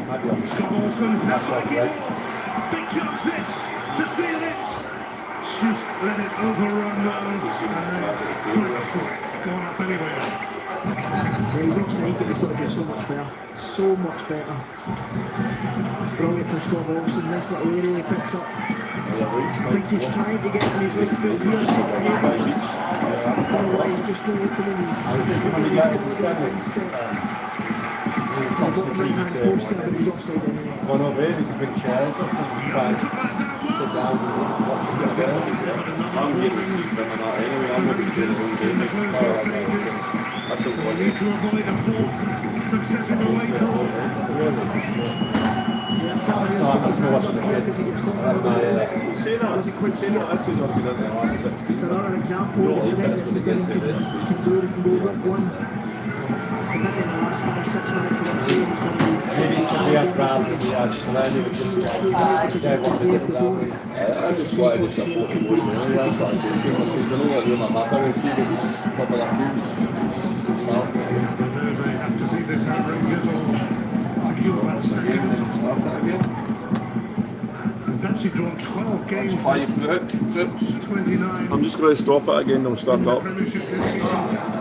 Might be on. Scott Olsen, that's like it. Big chance this, to seal it. Just let it overrun now. Gone up anyway. Yeah, he's offside, but he's got to get so much better. So much better. Brilliant from Scott Olsen. Nice little area he picks up. I think he's trying to get on his right foot here. He takes a heavy touch. Otherwise, he's just not looking in his. I was thinking when he got it from 7. He's offside anyway. One over here, we can bring chairs up and try and sit down and watch the game. I'm getting to see them and that anyway. I'm going to be staying the whole day. That's what We need to avoid a fourth successive away goal. That's not watching the kids. It's another example of the thing that's going to can go up one. I think in the last 5-6 minutes of this game, it's going to be. Maybe it's because we had Brad and we had Lenny, which is like, I just wanted to support the boys, really. That's what I said. I know that we're not half hour, see, but it's football a few. It's hard. They have to see this out. Rangers will secure that second. They've actually drawn 12 games. 5 through it. 29. I'm just going to stop it again, they'll start up. Premiership this season.